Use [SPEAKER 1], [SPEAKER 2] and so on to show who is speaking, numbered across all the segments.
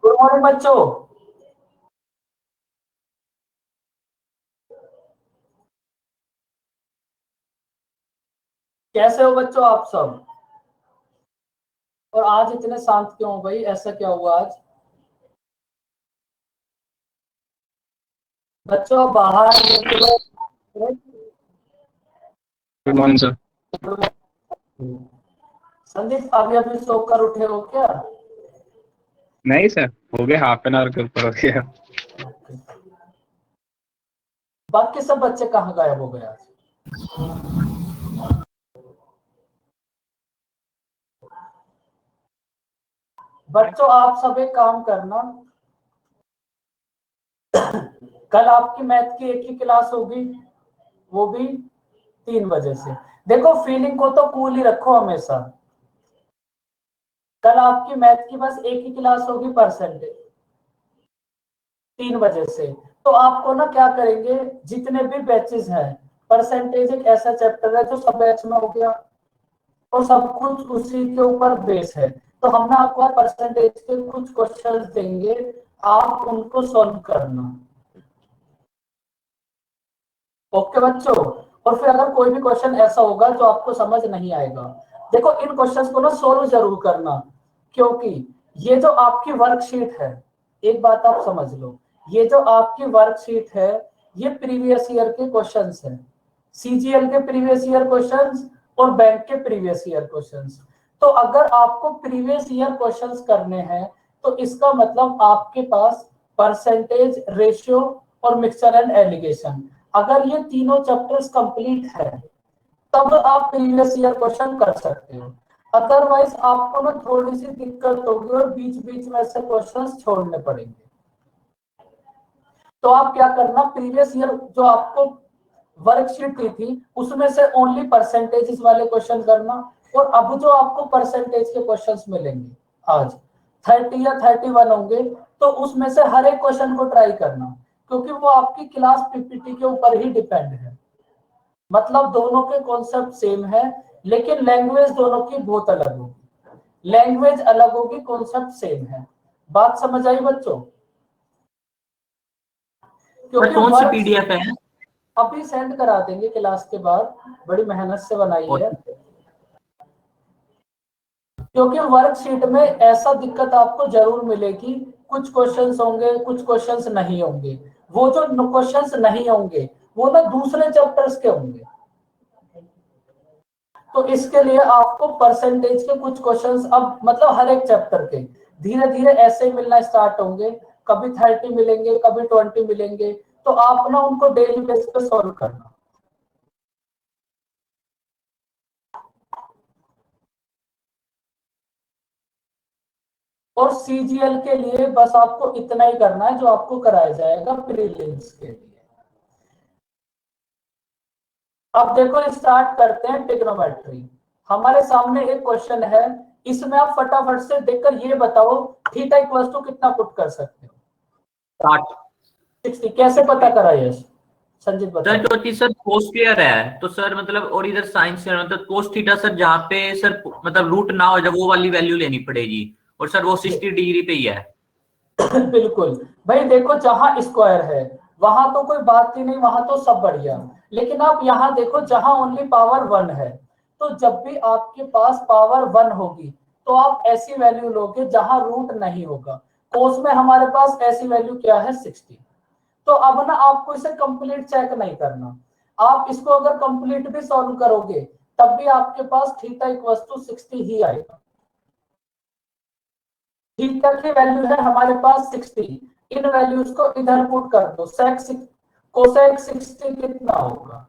[SPEAKER 1] Good morning बच्चों। कैसे हो बच्चों आप सब? और आज इतने शांत क्यों हो भाई? ऐसा क्या हुआ आज? बच्चों बाहर
[SPEAKER 2] गुड मॉर्निंग सर।
[SPEAKER 1] संदीप अभी अभी सोकर उठे हो क्या?
[SPEAKER 2] नहीं सर, हो गया हाफ एन आवर के ऊपर हो गया।
[SPEAKER 1] बाकी सब बच्चे कहाँ गायब हो गए आज? बच्चों आप सब एक काम करना, कल आपकी मैथ की एक ही क्लास होगी, वो भी 3 बजे से। देखो फीलिंग को तो कूल ही रखो हमेशा। कल आपकी मैथ की बस एक ही क्लास होगी परसेंटेज, 3 बजे से। तो आपको ना क्या करेंगे, जितने भी बैचेस हैं, परसेंटेज एक ऐसा चैप्टर है जो सब बैच में हो गया और सब कुछ उसी के ऊपर बेस है। तो हम ना आपको परसेंटेज के कुछ क्वेश्चंस देंगे, आप उनको सॉल्व करना। ओके बच्चों। और फिर अगर कोई भी क्वेश्चन ऐसा होगा जो आपको समझ नहीं आएगा, देखो इन क्वेश्चंस को ना सोल्व जरूर करना, क्योंकि ये जो आपकी वर्कशीट है, एक बात आप समझ लो, ये जो आपकी वर्कशीट है ये प्रीवियस ईयर के क्वेश्चंस हैं, सीजीएल के प्रीवियस ईयर क्वेश्चंस और बैंक के प्रीवियस ईयर क्वेश्चंस। तो अगर आपको प्रीवियस ईयर क्वेश्चंस करने हैं तो इसका मतलब आपके पास परसेंटेज, रेशियो और मिक्सचर एंड एलिगेशन, अगर ये तीनों चैप्टर्स कंप्लीट है तब आप प्रीवियस ईयर क्वेश्चन कर सकते हो। अदरवाइज आपको ना थोड़ी सी दिक्कत होगी और बीच बीच में से क्वेश्चंस छोड़ने पड़ेंगे। तो आप क्या करना, प्रीवियस ईयर जो आपको वर्कशीट दी थी उसमें से ओनली परसेंटेजेस वाले क्वेश्चन करना, और अब जो आपको परसेंटेज के क्वेश्चंस मिलेंगे आज 30 या 31 होंगे, तो उसमें से हर एक क्वेश्चन को ट्राई करना, क्योंकि वो आपकी क्लास पीपीटी के ऊपर ही डिपेंड है। मतलब दोनों के कॉन्सेप्ट सेम है, लेकिन लैंग्वेज दोनों की बहुत अलग होगी। लैंग्वेज अलग होगी, कॉन्सेप्ट सेम है। बात समझ आई बच्चों? क्योंकि
[SPEAKER 3] कौन सी
[SPEAKER 1] वर्क
[SPEAKER 3] पीडीएफ है?
[SPEAKER 1] अभी सेंड करा देंगे क्लास के बाद, बड़ी मेहनत से बनाई है। क्योंकि वर्कशीट में ऐसा दिक्कत आपको जरूर मिलेगी, कुछ क्वेश्चंस होंगे कुछ क्वेश्चंस नहीं होंगे। वो जो क्वेश्चंस नहीं होंगे वो ना दूसरे चैप्टर्स के होंगे। तो इसके लिए आपको परसेंटेज के कुछ क्वेश्चंस अब मतलब हर एक चैप्टर के धीरे धीरे ऐसे ही मिलना स्टार्ट होंगे, कभी 30 मिलेंगे कभी 20 मिलेंगे। तो आप ना उनको डेली बेस पे सॉल्व करना। और सीजीएल के लिए बस आपको इतना ही करना है जो आपको कराया जाएगा प्रीलिम्स के लिए। अब देखो स्टार्ट करते हैं ट्रिग्नोमेट्री। हमारे सामने एक क्वेश्चन है, इसमें आप फटाफट से देखकर ये बताओ थीटा इक्वल्स टू कितना पुट कर सकते हो? 60। कैसे पता करा यश? संजीत बताओ।
[SPEAKER 3] सर क्योंकि सर कोस स्क्वायर है तो सर मतलब, और इधर साइन स्क्वायर मतलब कोस थीटा सर, जहाँ पे सर मतलब रूट ना हो जब वो वाली वैल्यू लेनी पड़ेगी, और सर वो 60 डिग्री पे ही है।
[SPEAKER 1] बिल्कुल भाई, देखो जहां स्क्वायर है वहां तो कोई बात ही नहीं, वहां तो सब बढ़िया। लेकिन आप यहाँ देखो जहां ओनली पावर 1 है, तो जब भी आपके पास पावर 1 होगी तो आप ऐसी वैल्यू लोगे जहां रूट नहीं होगा। कोस में हमारे पास ऐसी वैल्यू क्या है? 60। तो अब ना आपको इसे कंप्लीट चेक नहीं करना, आप इसको अगर कंप्लीट भी सॉल्व करोगे तब भी आपके पास थीटा इक्वल्स टू 60 ही आएगा। थीटा की वैल्यू है हमारे पास 60, इन वैल्यूज को इधर पुट कर दो। कोसेक 60 कितना होगा?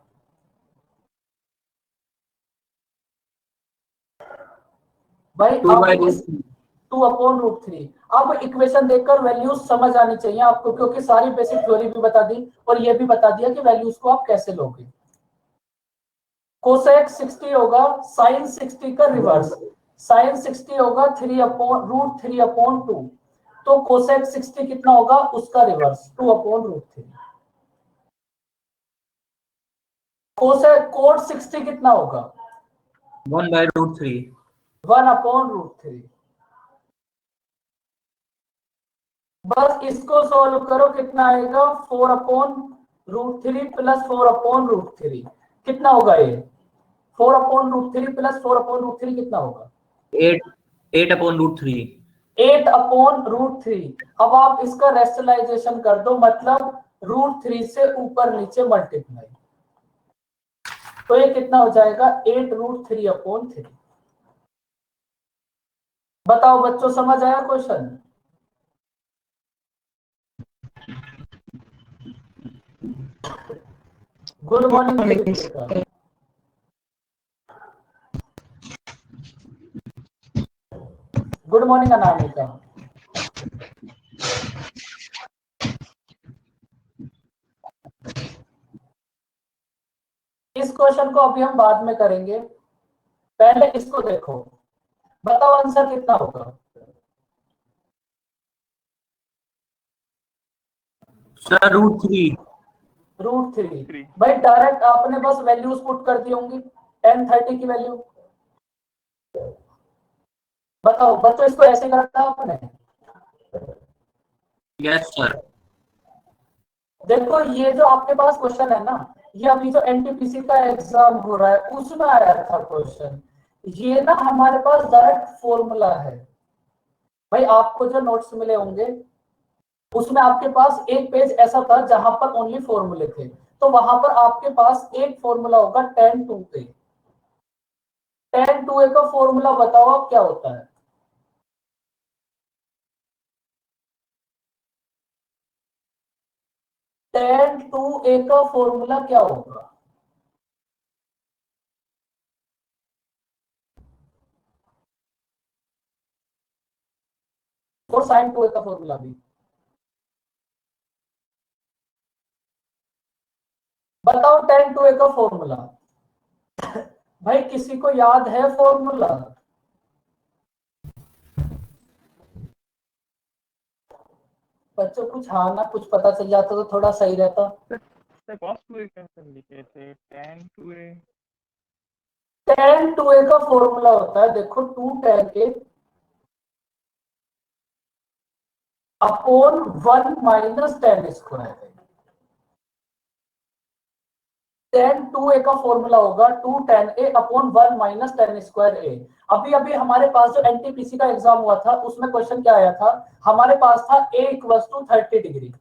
[SPEAKER 1] भाई अब 2/√3। अब इक्वेशन देखकर वैल्यूज समझ आनी चाहिए आपको, क्योंकि सारी बेसिक थ्योरी भी बता दी और ये भी बता दिया कि वैल्यूज को आप कैसे लोगे। कोसेक 60 होगा साइन 60 का रिवर्स, साइन 60 होगा 3/√3/2। तो कोसेक 60 कितना होगा? उसका रिवर्स 2/√3। कोसेक कोट 60 कितना होगा?
[SPEAKER 3] 1/√3।
[SPEAKER 1] 1/√3। बस इसको सॉल्व करो, कितना आएगा 4/√3 प्लस 4/√3, कितना होगा ये 4/√3 प्लस 4/√3 कितना होगा
[SPEAKER 3] 8/√3।
[SPEAKER 1] 8/√3। अब आप इसका रेशनलाइजेशन कर दो, मतलब √3 से ऊपर नीचे मल्टीप्लाई, तो ये कितना हो जाएगा 8√3/3। बताओ बच्चों, समझ आया question? Good morning Kritika. Good morning Anamika. इस क्वेश्चन को अभी हम बाद में करेंगे, पहले इसको देखो। बताओ आंसर कितना होगा?
[SPEAKER 3] सर √3।
[SPEAKER 1] √3। भाई डायरेक्ट आपने बस वैल्यूज पुट कर दी होंगी, 10 30 की वैल्यू। बताओ बच्चों, इसको ऐसे करा था आपने?
[SPEAKER 3] Yes sir.
[SPEAKER 1] देखो ये जो आपके पास क्वेश्चन है ना, ये अभी जो एनटीपीसी का एग्जाम हो रहा है उसमें आया था क्वेश्चन। ये ना हमारे पास डायरेक्ट फॉर्मूला है। भाई आपको जो नोट्स मिले होंगे उसमें आपके पास एक पेज ऐसा था जहां पर ओनली फॉर्मूले थे, तो वहां पर आपके पास एक फॉर्मूला होगा tan 2a। tan 2a का फॉर्मूला बताओ आप क्या होता है? tan 2a का फॉर्मूला क्या होगा? और sin 2a का फॉर्मूला भी बताओ। tan 2a का फॉर्मूला भाई किसी को याद है फॉर्मूला? बच्चों कुछ हाँ ना कुछ पता चल जाता तो थोड़ा सही रहता।
[SPEAKER 2] cos 2a कैसे लिखे थे? tan 2a
[SPEAKER 1] tan 2a का फॉर्मूला होता है, देखो 2 tan a upon 1 minus tan square. tan 2a का फॉर्मूला होगा 2 tan a upon 1 minus tan square a। अभी अभी हमारे पास जो एनटीपीसी का एग्जाम हुआ था उसमें क्वेश्चन क्या आया था? हमारे पास था a equals to 30 degree.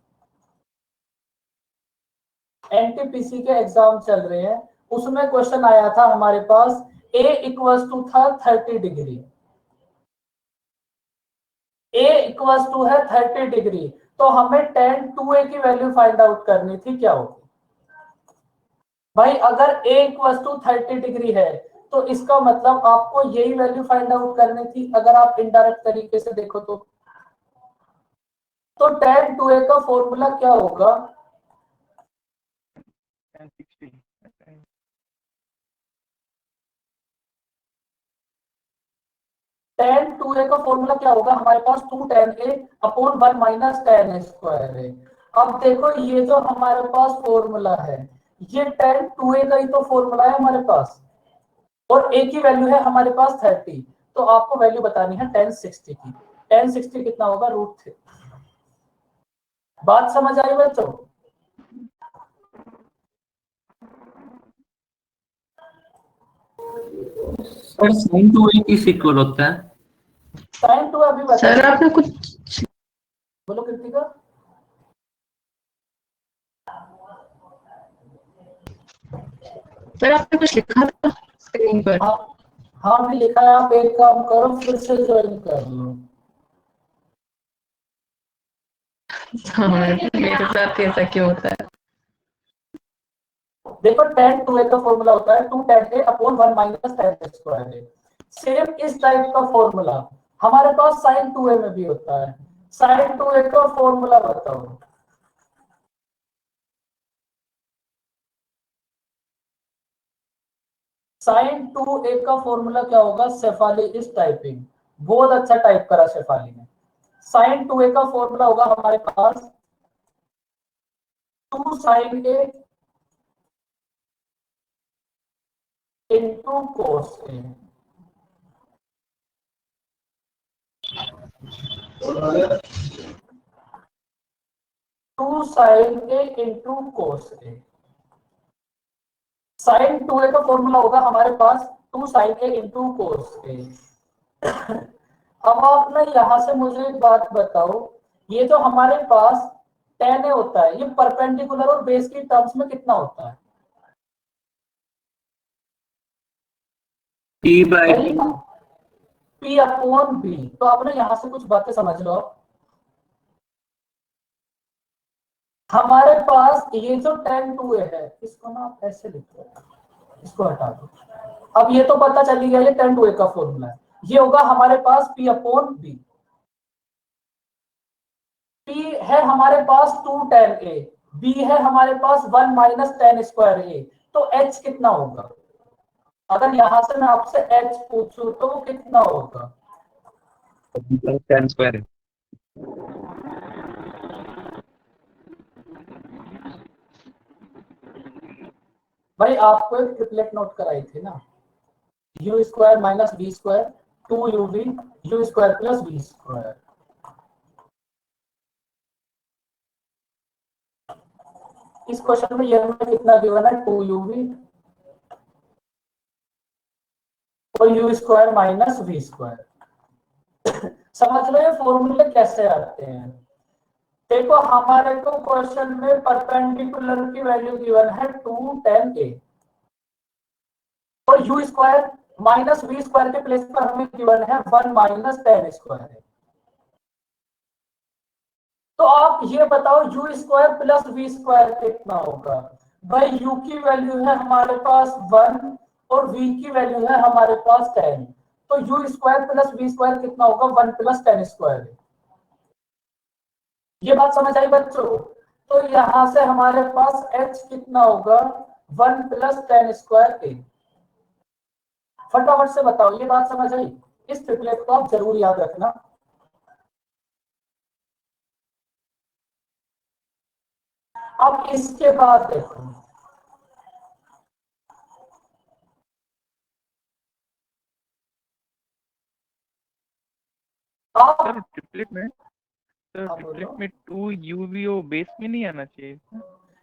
[SPEAKER 1] NTPC के एग्जाम चल रहे हैं, उसमें क्वेश्चन आया था हमारे पास a इक्वल्स टू था 30 डिग्री। a इक्वल्स टू है 30 डिग्री, तो हमें tan 2a की वैल्यू फाइंड आउट करनी थी, क्या होगी? भाई अगर a इक्वल्स टू 30 डिग्री है तो इसका मतलब आपको यही वैल्यू फाइंड आउट करनी थी, अगर आप इनडायरेक्ट तरीके से देखो तो tan 2a का फॉर्मूला क्या होगा?
[SPEAKER 2] tan 60
[SPEAKER 1] tan 2a का फॉर्मूला क्या होगा? हमारे पास 2 tan a upon 1 minus tan square है। अब देखो ये जो हमारे पास फॉर्मूला है ये tan 2a का ही तो फॉर्मूला है हमारे पास, और a की वैल्यू है हमारे पास 30, तो आपको वैल्यू बतानी है tan 60 की। tan 60 कितना होगा? √3। बात समझ आई बच्चों?
[SPEAKER 3] सर sin 2a किस इक्वल होता है?
[SPEAKER 1] sin 2 अभी बता
[SPEAKER 4] सर आपने कुछ
[SPEAKER 1] बोलो कृतिका।
[SPEAKER 4] सर आपने कुछ लिखा था स्क्रीन पर।
[SPEAKER 1] हाँ हाँ मैं लिखा है, आप एक काम करो फिर से ज्वाइन कर लो।
[SPEAKER 4] हाँ, मेरे साथ ऐसा क्यों होता है?
[SPEAKER 1] देखो tan 2a का फॉर्मूला होता है 2 tan a upon 1 minus tan square है। सेम इस टाइप का फॉर्मूला हमारे पास sin 2a में भी होता है। sin 2a का फॉर्मूला बताओ। sin 2a का फॉर्मूला क्या होगा? शेफाली इज टाइपिंग, बहुत अच्छा टाइप करा शेफाली ने। sin 2a का फॉर्मूला होगा हमारे पास 2 sin a into cos a। 2 sin a into cos A. sin 2a का फॉर्मूला होगा हमारे पास 2 sin a इंटू कोस ए। अब आप ना यहां से मुझे एक बात बताओ, ये जो हमारे पास tan a होता है ये परपेंडिकुलर और बेस की टर्म्स में कितना होता है?
[SPEAKER 3] P by
[SPEAKER 1] P upon B। तो आपने यहां से कुछ बातें समझ लो। हमारे पास ये जो tan 2a है इसको ना आप ऐसे लिखो, इसको हटा दो। अब ये तो पता चल गया ये tan 2a का फॉर्मूला है, ये होगा हमारे पास P अपॉन B। P है हमारे पास 2 tan a, B है हमारे पास 1 माइनस tan स्क्वायर a, तो H कितना होगा? अगर यहां से मैं आपसे H पूछूं तो वो कितना होगा?
[SPEAKER 2] tan स्क्वायर है।
[SPEAKER 1] भाई आपको एक ट्रिपलेट नोट कराई थी ना, u square minus b square 2uv u square plus b square. इस क्वेश्चन में ये हमें कितना गिवन है? 2uv और u square minus v square. समझ लो ये फॉर्मूले कैसे आते हैं। देखो हमारे को क्वेश्चन में परपेंडिकुलर की वैल्यू गिवन है 2 tan a और u square minus v square के प्लेस पर हमें गिवन है 1 माइनस tan स्क्वायर। तो आप ये बताओ u square plus v square कितना होगा? भाई यू की वैल्यू है हमारे पास 1 और v की वैल्यू है हमारे पास 10, तो u square plus v square कितना होगा? 1 प्लस tan स्क्वायर। ये बात समझ आई बच्चों? तो यहां से हमारे पास h कितना होगा? 1 प्लस tan स्क्वायर a। फटाफट से बताओ ये बात समझ आई? इस ट्रिपलेट को आप जरूर याद रखना। अब इसके बाद देखो, आप
[SPEAKER 5] सर ट्रिपलेट में ट्रिपलेट में 2 यूवीओ बेस में नहीं आना चाहिए।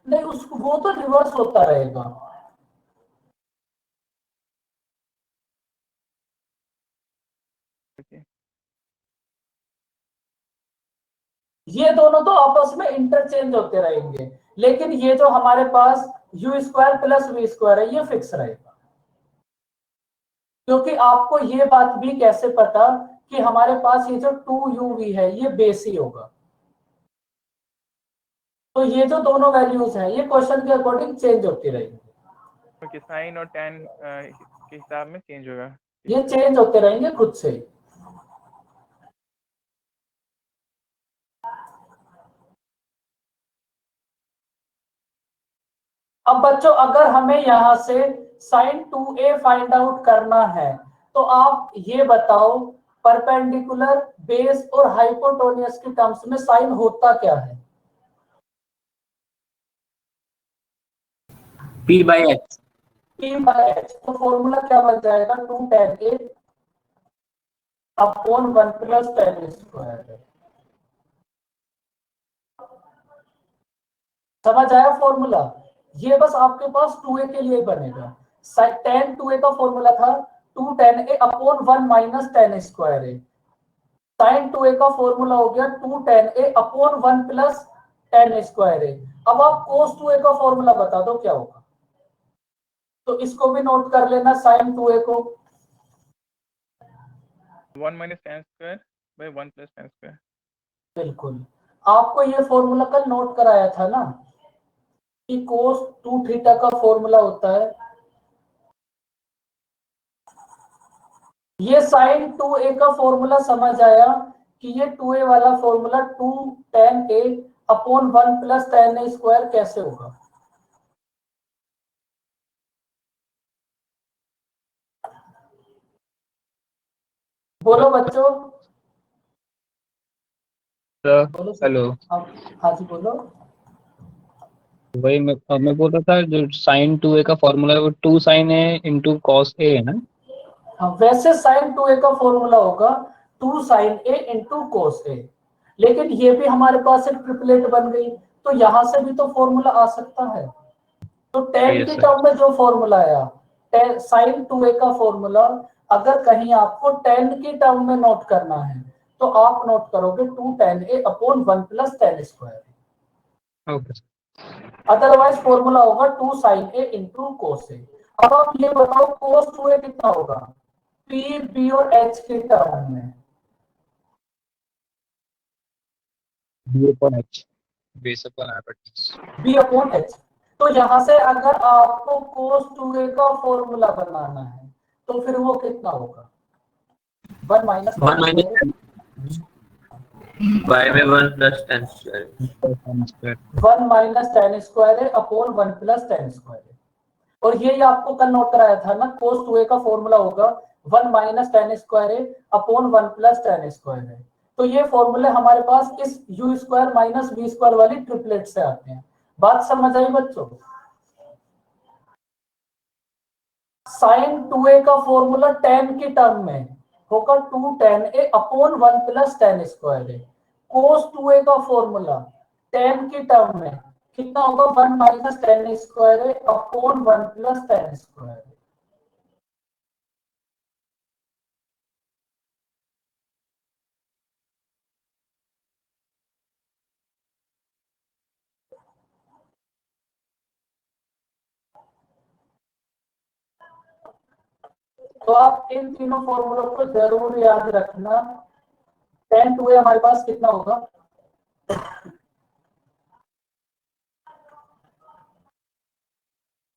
[SPEAKER 1] नहीं उसको वो तो रिवर्स होता रहेगा।
[SPEAKER 5] ओके
[SPEAKER 1] ये दोनों तो आपस में इंटरचेंज होते रहेंगे, लेकिन ये जो हमारे पास u square plus v square है ये फिक्स रहेगा। क्योंकि आपको ये बात भी कैसे पता कि हमारे पास ये जो 2uv है ये बेस ही होगा। तो ये जो दोनों वैल्यूज हैं ये क्वेश्चन के अकॉर्डिंग चेंज होती रहेंगी।
[SPEAKER 5] ओके साइन और टैन के हिसाब में चेंज होगा।
[SPEAKER 1] ये चेंज होते रहेंगे खुद से। अब बच्चों अगर हमें यहां से sin 2a फाइंड आउट करना है तो आप ये बताओ परपेंडिकुलर बेस और हाइपोटेन्यूज की टर्म्स में साइन होता क्या है?
[SPEAKER 3] P by H।
[SPEAKER 1] P by H। तो फॉर्मूला क्या बन जाएगा? 2 tan a upon 1 plus tan square. समझ आया फॉर्मूला? ये बस आपके पास 2a के लिए बनेगा। tan 2a का फॉर्मूला था 2 tan a upon 1 minus tan square है। sin 2a का फॉर्मूला हो गया 2 tan a upon 1 plus tan square है। अब आप cos 2a का फॉर्मूला बता दो क्या होगा? तो इसको भी नोट कर लेना sin 2a को।
[SPEAKER 5] 1 minus tan square by 1 plus tan square.
[SPEAKER 1] बिल्कुल, आपको ये फॉर्मूला कल नोट कराया था ना कि cos 2 थीटा का फॉर्मूला होता है ये sin 2a का फॉर्मूला। समझ आया कि ये 2a वाला formula 2 tan a upon 1 plus tan a square कैसे होगा? बोलो बच्चों, बोलो सर।
[SPEAKER 2] हेलो।
[SPEAKER 1] हाँ जी बोलो।
[SPEAKER 2] वही मैं बोल रहा था जो sin 2a का फॉर्मूला है वो 2 sin a into cos a है ना।
[SPEAKER 1] हाँ वैसे sin 2a का फॉर्मूला होगा 2 sin a into cos a, लेकिन ये भी हमारे पास एक ट्रिपलेट बन गई। तो यहां से भी तो फॉर्मूला आ सकता है। तो tan
[SPEAKER 2] Yes,
[SPEAKER 1] की
[SPEAKER 2] sir.
[SPEAKER 1] टर्म में जो फॉर्मूला आया sin 2a का फॉर्मूला, अगर कहीं आपको tan की टर्म में नोट करना है तो आप नोट करोगे 2 tan a upon 1 plus tan square.
[SPEAKER 2] Okay.
[SPEAKER 1] Otherwise formula होगा 2 sin a into cos a। अब आप ये बताओ cos 2a कितना होगा, p b और h की टर्म में।
[SPEAKER 2] B upon H. Base upon hypotenuse.
[SPEAKER 1] b upon h। तो यहां से अगर आपको cos 2a का फॉर्मूला बनाना है तो फिर वो कितना होगा, 1 माइनस
[SPEAKER 3] 1 माइनस y में 1 plus tan square.
[SPEAKER 1] 1 minus tan square है अपॉन 1 प्लस tan स्क्वायर है। और ये आपको कल नोट कराया था ना, cos 2a का फॉर्मूला होगा 1 माइनस tan स्क्वायर है अपॉन 1 प्लस tan स्क्वायर है। तो ये फॉर्मूले हमारे पास इस u square minus v square वाली ट्रिपलेट से आते हैं। बात समझ आई बच्चों? sin 2a का फॉर्मूला tan की टर्म में होगा 2 tan a upon 1 plus tan square है। cos 2a का फॉर्मूला tan की टर्म में कितना होगा, 1 माइनस tan स्क्वायर है अपॉन 1 प्लस tan स्क्वायर है। तो आप इन तीनों फॉर्मूलों को जरूर याद रखना। tan 2a हमारे पास कितना होगा,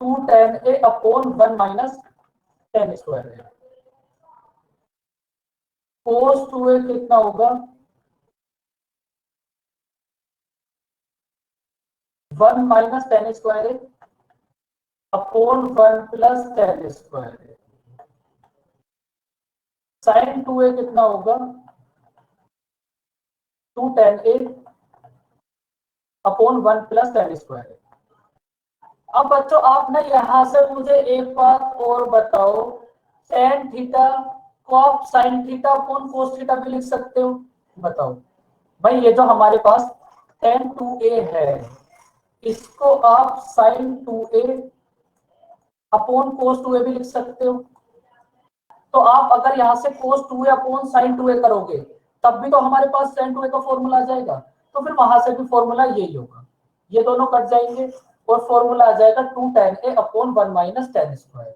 [SPEAKER 1] two tan a upon 1 minus tan square है। cos 2a कितना होगा, 1 माइनस tan स्क्वायर है अपॉन 1 प्लस tan स्क्वायर है। sin 2a कितना होगा, 2 tan a upon 1 plus tan square है। अब बच्चों आप ना यहां से मुझे एक बात और बताओ, tan थीटा को आप sin theta upon cos theta भी लिख सकते हो? बताओ भाई, ये जो हमारे पास tan 2a है इसको आप sin 2a upon cos 2a भी लिख सकते हो। तो आप अगर यहां से cos 2a upon sin 2a करोगे तब भी तो हमारे पास sin 2a का फॉर्मूला आ जाएगा। तो फिर वहां से भी फॉर्मूला यही होगा, ये दोनों कट जाएंगे और फॉर्मूला आ जाएगा 2 tan a upon 1 minus tan square.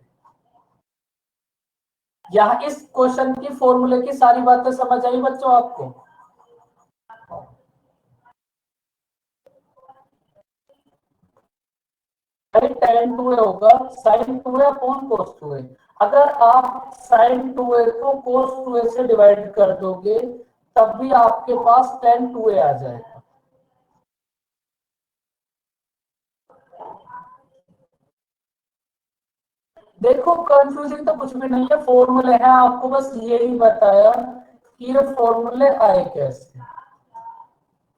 [SPEAKER 1] यहाँ इस क्वेश्चन की फॉर्मूले की सारी बातें समझ आई बच्चों आपको? tan 2a होगा sin 2a upon cos 2a। अगर आप sin 2a को cos 2a से डिवाइड कर दोगे तब भी आपके पास tan 2a आ जाएगा। देखो कंफ्यूजिंग तो कुछ भी नहीं है, फॉर्मूले हैं, आपको बस यही बताया कि ये फॉर्मूले आए कैसे।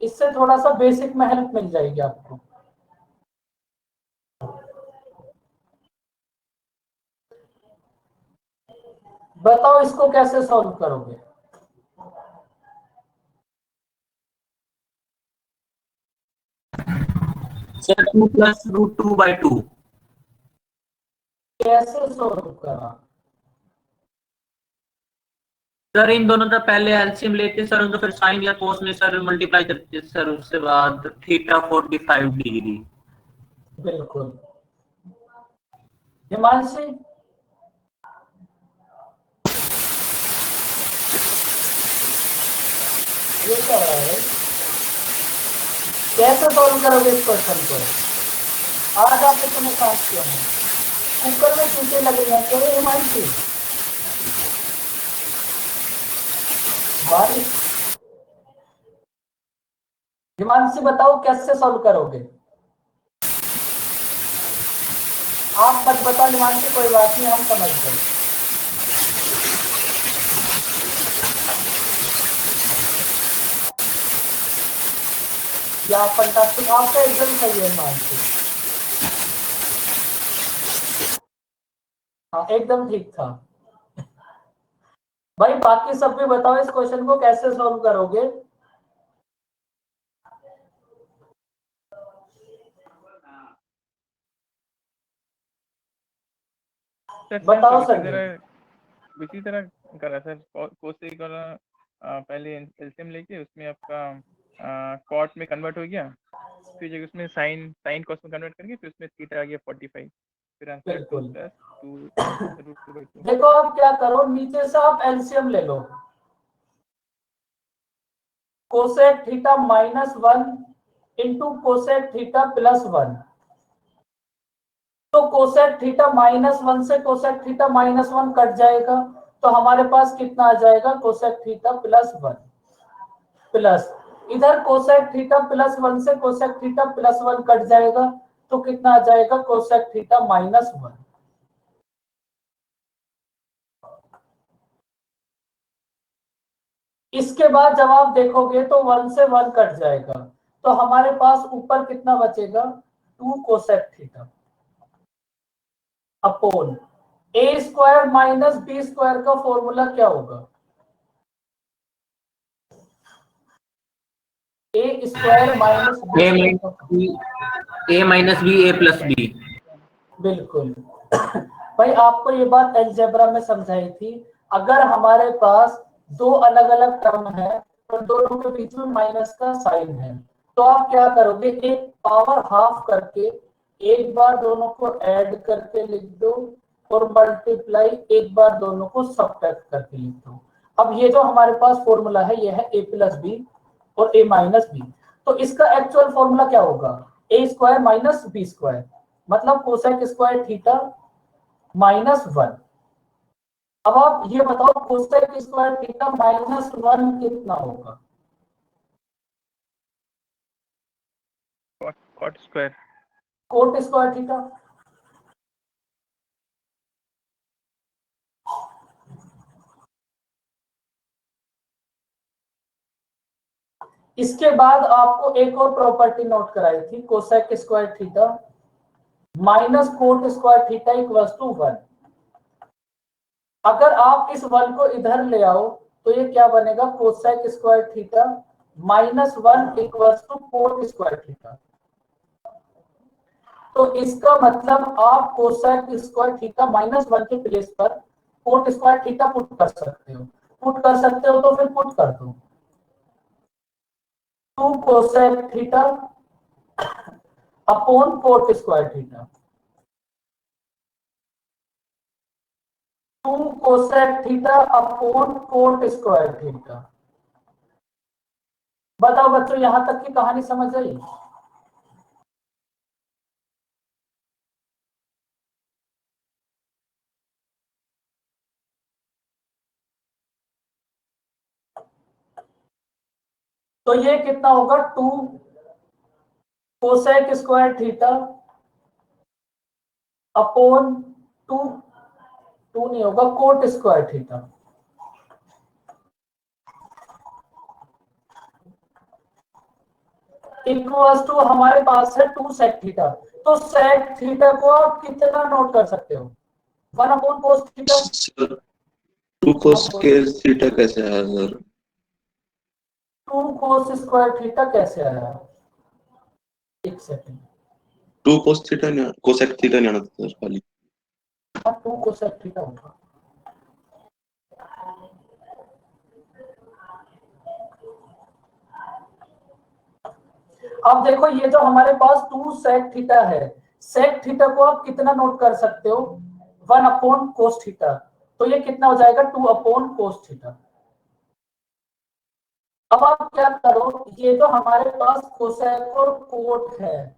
[SPEAKER 1] इससे थोड़ा सा बेसिक में हेल्प मिल जाएगी आपको। बताओ इसको कैसे सॉल्व करोगे?
[SPEAKER 3] Sir 2 plus root 2 by 2।
[SPEAKER 1] कैसे सॉल्व करा?
[SPEAKER 3] सर इन दोनों का पहले एलसीएम लेते सर, उनको फिर साइन या कोस में सर मल्टीप्लाई करते सर, उसके बाद थीटा 45 डिग्री।
[SPEAKER 1] बिल्कुल। हिमांशी ये क्या हो रहा है, कैसे सॉल्व करोगे इस क्वेश्चन को? आज आप इतने काम किया है, कुकर में सीटें लग रही हैं क्यों हिमांशी? बारिश। हिमांशी बताओ कैसे सॉल्व करोगे? आप मत बताओ हिमांशी, कोई बात नहीं, हम समझ गए। या फंटास्टिक, आपका एकदम सही है हिमांशी। हाँ एकदम ठीक था भाई। बाकी सब भी बताओ इस क्वेश्चन को कैसे सॉल्व करोगे?
[SPEAKER 5] सर
[SPEAKER 1] बताओ
[SPEAKER 5] इसी
[SPEAKER 1] संजय।
[SPEAKER 5] तरह करा सर, कोसेक वाला पहले एलसीएम लेके उसमें आपका कॉट में कन्वर्ट हो गया, फिर जब उसमें साइन कॉस में कन्वर्ट करके फिर उसमें थीटा आ गया 45, फिर आंसर 2
[SPEAKER 1] बिल्कुल।
[SPEAKER 5] + 2 √2/2।
[SPEAKER 1] देखो आप क्या करो, नीचे से आप एलसीएम ले लो। Cosec theta -1 into cosec theta +1। तो कोसेक थीटा -1 से कोसेक थीटा -1 कट जाएगा, तो हमारे पास कितना आ जाएगा, कोसेक थीटा +1 प्लस इधर कोसेक थीटा +1 से कोसेक थीटा +1 कट जाएगा, तो कितना आ जाएगा, कोसेक थीटा -1। इसके बाद जब आप देखोगे तो 1 से 1 कट जाएगा, तो हमारे पास ऊपर कितना बचेगा, 2 cosec theta upon a² - b² का फॉर्मूला क्या होगा, a² -
[SPEAKER 3] a minus b a plus b.
[SPEAKER 1] बिल्कुल। भाई आपको ये बात अलजेब्रा में समझाई थी। अगर हमारे पास दो अलग अलग टर्म है और दोनों के बीच में माइनस का साइन है, तो आप क्या करोगे, एक पावर हाफ करके एक बार दोनों को ऐड करके लिख दो और मल्टीप्लाई एक बार दोनों को सब्ट्रैक्ट करके लिख दो। अब ये जो हमारे पास फॉर्मूला है, ये है a + b और a - b। तो इसका एक्चुअल फॉर्मूला क्या होगा, a² - b², मतलब कोसेक स्क्वायर थीटा -1। अब आप ये बताओ कोसेक स्क्वायर थीटा -1 कितना होगा,
[SPEAKER 5] cot square.
[SPEAKER 1] Cot square theta. इसके बाद आपको एक और प्रॉपर्टी नोट कराई थी, cosec square theta minus cot square theta equals to 1। अगर आप इस 1 को इधर ले आओ तो ये क्या बनेगा, cosec square theta -1 equals to cot square theta. तो इसका मतलब आप कोसेक स्क्वायर थीटा -1 के प्लेस पर कोट स्क्वायर थीटा पुट कर सकते हो। पुट कर सकते हो तो फिर पुट कर दो, 2 cosec theta upon coat square theta, 2 cosec theta upon coat square theta. बताओ बच्चों, यहां तक की कहानी समझ आई। तो ये कितना होगा, 2 कोसेक स्क्वायर थीटा अपॉन 2 नहीं होगा, cot square theta equals to हमारे पास है 2 सेक थीटा। तो सेक थीटा को आप कितना नोट कर सकते हो, 1 upon cos theta.
[SPEAKER 6] Sir 2 cos square theta कैसे आया सर?
[SPEAKER 1] 2 कोस स्क्वायर थीटा कैसे आया, एक सेकंड।
[SPEAKER 6] 2 cos थीटा नहीं, कोसेक थीटा नहीं आना था सर खाली।
[SPEAKER 1] हाँ 2 कोसेक थीटा होगा। अब देखो ये जो हमारे पास 2 सेक थीटा है, सेक थीटा को आप कितना नोट कर सकते हो, 1 अपॉन कोस थीटा। तो ये कितना हो जाएगा, 2 अपॉन कोस थीटा। अब आप क्या करो, ये जो हमारे पास कोसेक और कोट है,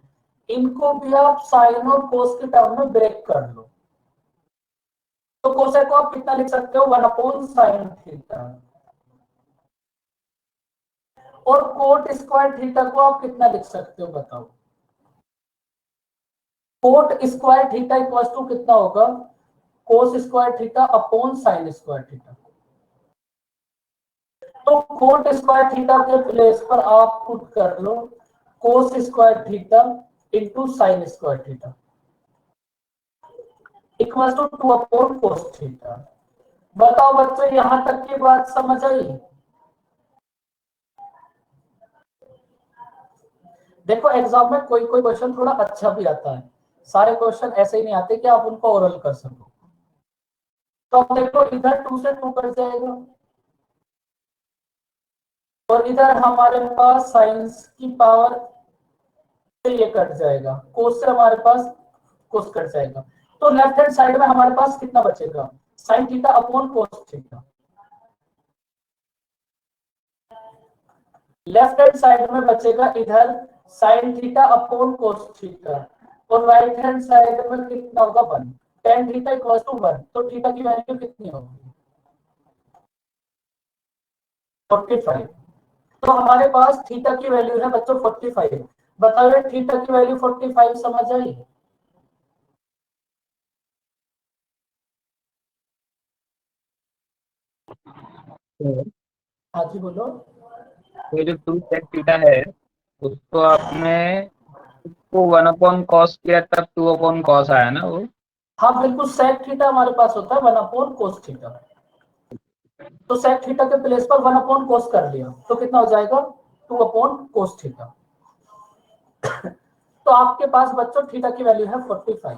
[SPEAKER 1] इनको भी आप साइन और कोस के टर्म में ब्रेक कर लो। तो कोसेक को आप कितना लिख सकते हो, 1 अपॉन साइन थीटा। और कोट स्क्वायर थीटा को आप कितना लिख सकते हो, बताओ। Cot square theta equals to कितना होगा, cos square theta upon sine square theta. तो कोट स्क्वायर थीटा के प्लेस पर आप पुट कर लो cos square theta into sine square theta equals to 2 upon cos theta. बताओ बच्चों, यहां तक की बात समझ आई। देखो एग्जाम में कोई कोई क्वेश्चन थोड़ा अच्छा भी आता है, सारे क्वेश्चन ऐसे ही नहीं आते कि आप उनको ओरल कर सको। तो अब देखो इधर 2 से 2 कट जाएगा और इधर हमारे पास साइंस की पावर से ये कट जाएगा, कोस से हमारे पास कोस कट जाएगा। तो लेफ्ट हैंड साइड में हमारे पास कितना बचेगा, sine theta upon cos theta. Left hand side में बचेगा इधर sine theta upon cos theta और राइट हैंड साइड में कितना होगा 1, tan थीटा इक्वल टू 1। तो थीटा की वैल्यू कितनी होगी 45। तो हमारे पास थीटा की वैल्यू है बच्चों 45। बताओ ये थीटा की वैल्यू 45 समझ आई? हाँ जी बोलो।
[SPEAKER 2] तो जो 2 sec थीटा है उसको आपने उसको 1 अपॉन कॉस किया तब 2 अपॉन कॉस आया ना वो।
[SPEAKER 1] हाँ बिल्कुल, sec थीटा हमारे पास होता है 1 अपॉन कोस थीटा। तो sec थीटा के प्लेस पर 1 अपॉन कोस कर लिया तो कितना हो जाएगा 2 अपॉन कोस थीटा। तो आपके पास बच्चों थीटा की वैल्यू है 45।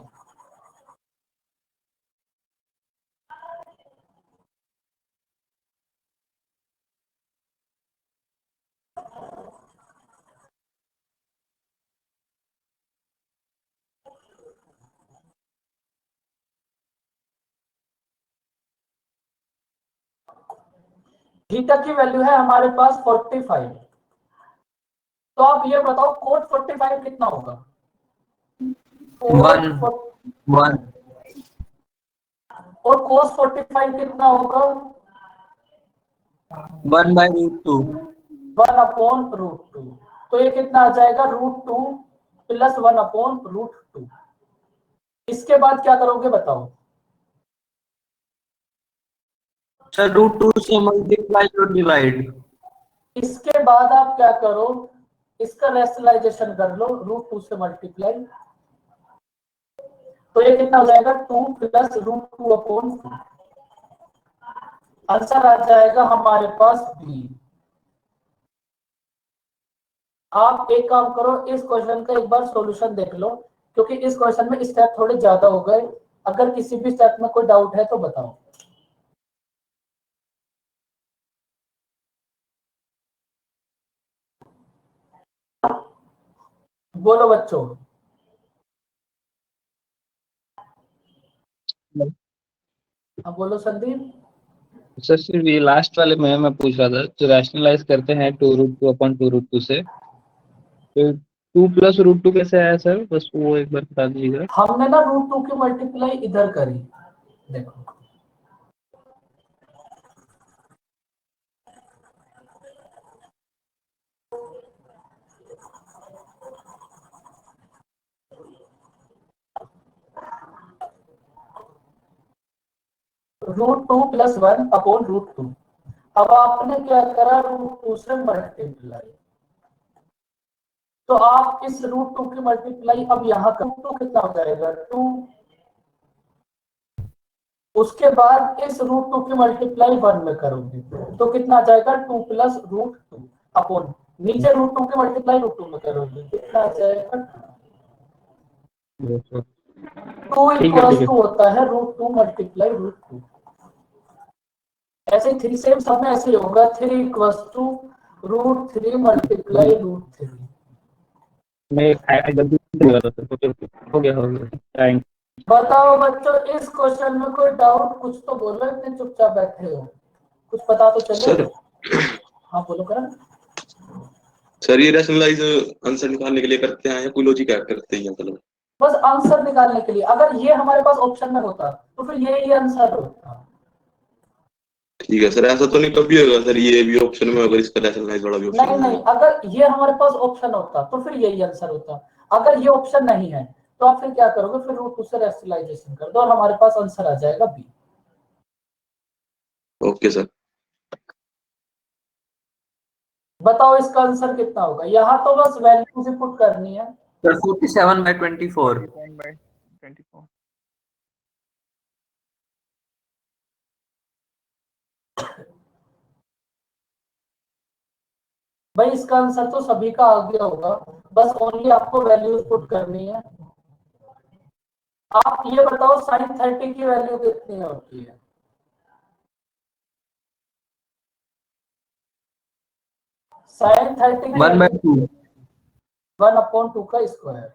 [SPEAKER 1] थीटा की वैल्यू है हमारे पास 45। तो आप ये बताओ कोट 45 कितना होगा?
[SPEAKER 3] 1 1
[SPEAKER 1] और कोस 45 कितना होगा?
[SPEAKER 3] 1/√2।
[SPEAKER 1] 1 अपॉन रूट 2। तो ये कितना आ जाएगा √2 प्लस 1 अपॉन √2। इसके बाद क्या करोगे बताओ?
[SPEAKER 3] सर √2 से मल्टीप्लाई और डिवाइड।
[SPEAKER 1] इसके बाद आप क्या करो, इसका रेशनलाइजेशन कर लो, √2 से मल्टीप्लाई। तो ये कितना हो जाएगा 2 प्लस √2 अपॉन 2। आंसर आ जाएगा हमारे पास बी। आप एक काम करो, इस क्वेश्चन का एक बार सॉल्यूशन देख लो क्योंकि इस क्वेश्चन में स्टेप थोड़े ज्यादा हो गए। अगर किसी भी स्टेप में कोई डाउट है तो बताओ। बोलो बच्चों। हाँ बोलो संदीप।
[SPEAKER 2] सर सिर्फ ये लास्ट वाले में मैं पूछ रहा था जो रैशनलाइज करते हैं 2√2 अपॉन 2√2 से, तो 2 प्लस √2 कैसे आया सर, बस वो एक बार बता दीजिएगा।
[SPEAKER 1] हमने ना √2 की मल्टीप्लाई इधर करी, देखो √2 प्लस 1 अपॉन √2। अब आपने क्या करा √2 से मल्टीप्लाई, तो आप इस √2 की मल्टीप्लाई अब यहाँ कर, √2 कितना हो जाएगा 2। उसके बाद इस √2 की मल्टीप्लाई 1 में करोगे तो कितना आ जाएगा 2 प्लस √2 अपॉन नीचे √2 की मल्टीप्लाई √2 में करोगे कितना आ जाएगा 2
[SPEAKER 2] ठीक है
[SPEAKER 1] इक्वल्स टू होता है √2 मल्टीप्लाई √2। ऐसे 3 सेम सब में ऐसे ही होगा 3 इक्वल्स टू √3 मल्टीप्लाई √3।
[SPEAKER 2] मैं गलती से लगा था सर, हो गया थैंक।
[SPEAKER 1] बताओ बच्चों इस क्वेश्चन में कोई डाउट, कुछ तो बोलो, इतने चुपचाप बैठे हो, कुछ पता तो चले।
[SPEAKER 6] सर
[SPEAKER 1] हाँ बोलो करण।
[SPEAKER 6] सर ये रैशनलाइज आंसर निकालने के लिए करते हैं या कोई लॉजिक ऐड करते हैं मतलब?
[SPEAKER 1] बस आंसर निकालने के लिए, अगर ये हमारे पास ऑप्शन में होता तो फिर ये आंसर होता।
[SPEAKER 6] ठीक है सर, ऐसा तो नहीं कभी होगा सर ये भी ऑप्शन में अगर इसका रैशनलाइज वाला भी ऑप्शन
[SPEAKER 1] नहीं नहीं, अगर ये हमारे पास ऑप्शन होता तो फिर यही आंसर होता। अगर ये ऑप्शन नहीं है तो आप फिर क्या करोगे, फिर √2 से रेशनलाइजेशन कर दो और हमारे पास आंसर आ जाएगा बी।
[SPEAKER 6] Okay sir.
[SPEAKER 1] बताओ इसका आंसर कितना होगा, यहाँ तो बस वैल्यूज ही पुट करनी है।
[SPEAKER 3] सर 47/24।
[SPEAKER 5] 47/24।
[SPEAKER 1] भाई इसका आंसर तो सभी का आ गया होगा, बस ओनली आपको वैल्यूज पुट करनी है। आप ये बताओ sin 30 की वैल्यू कितनी होती है? साइन 30 की
[SPEAKER 3] 1/2
[SPEAKER 1] 1/2 का स्क्वायर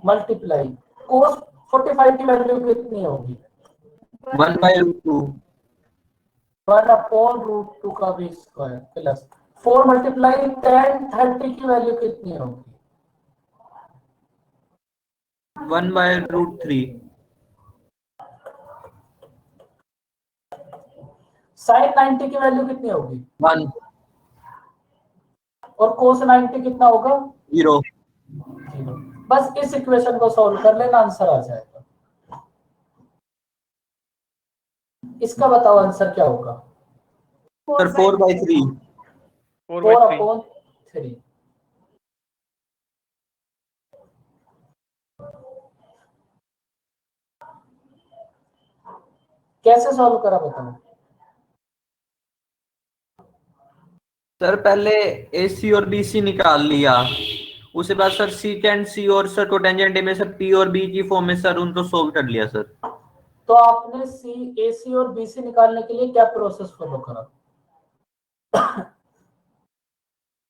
[SPEAKER 1] मल्टीप्लाई कोस 45 की वैल्यू कितनी होगी?
[SPEAKER 3] 1/2
[SPEAKER 1] 1/√2 का भी स्क्वायर प्लस 4 मल्टीप्लाई tan 30 की वैल्यू कितनी होगी?
[SPEAKER 3] 1/√3
[SPEAKER 1] साइन 90 की वैल्यू कितनी होगी?
[SPEAKER 3] 1
[SPEAKER 1] और कोस 90 कितना होगा?
[SPEAKER 3] 0
[SPEAKER 1] 0। बस इस इक्वेशन को सॉल्व कर लेना, आंसर आ जाएगा। इसका बताओ आंसर क्या होगा?
[SPEAKER 3] सर 4/3
[SPEAKER 1] 4/3। कैसे सॉल्व करा बताओ?
[SPEAKER 3] सर पहले AC और BC निकाल लिया, उसके बाद सर सीकेंड C और सर कोटेंजेंट A में सर P और B की फॉर्म में सर उनको सोल्व कर लिया सर।
[SPEAKER 1] तो आपने AC और BC निकालने के लिए क्या प्रोसेस फॉलो करा?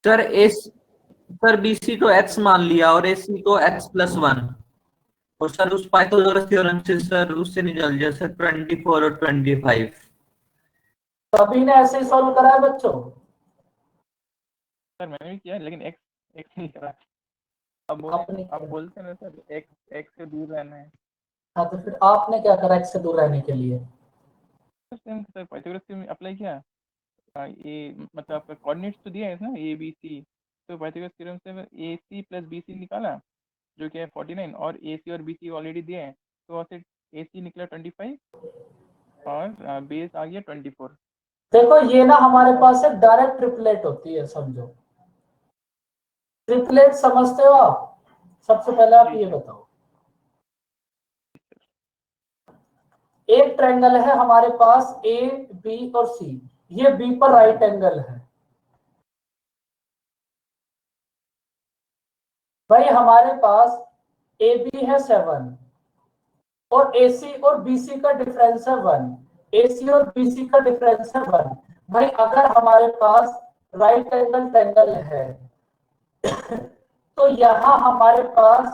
[SPEAKER 3] सर BC तो x मान लिया और AC को x+1 और सर उस पाइथागोरस थ्योरम से सर उससे निकल गया सर 24 और 25।
[SPEAKER 1] सभी ने ऐसे ही सॉल्व करा है बच्चों?
[SPEAKER 5] सर मैंने भी किया लेकिन एक्स नहीं करा। अब
[SPEAKER 1] आपने
[SPEAKER 5] आप
[SPEAKER 1] किया।
[SPEAKER 5] बोलते हैं ना सर एक्स से दूर रहना है।
[SPEAKER 1] हाँ तो फिर आपने क्या करा x से दूर रहने के लिए?
[SPEAKER 5] सर पाइथागोरस थ्योरम आपने किया। ये मतलब आपका कोऑर्डिनेट्स तो दिया है ना ए बी सी, तो पाइथागोरस थ्योरम से ए सी प्लस बी सी निकाला जो कि है 49 और ए सी और बी सी ऑलरेडी दिए हैं, तो वहाँ से ए सी निकला 25 और बेस आ गया 24।
[SPEAKER 1] देखो ये ना हमारे पास एक डायरेक्ट ट्रिपलेट होती है, समझो। ट्रिपलेट समझते हो आप? सबसे पहले आप ये बताओ, एक ट्रायंगल है हमारे पास ए बी और सी, ये बी पर राइट एंगल है। भाई हमारे पास ए बी है 7 और AC और BC का डिफरेंस है 1। AC और BC का डिफरेंस है 1। भाई अगर हमारे पास राइट एंगल ट्रायंगल है तो यहां हमारे पास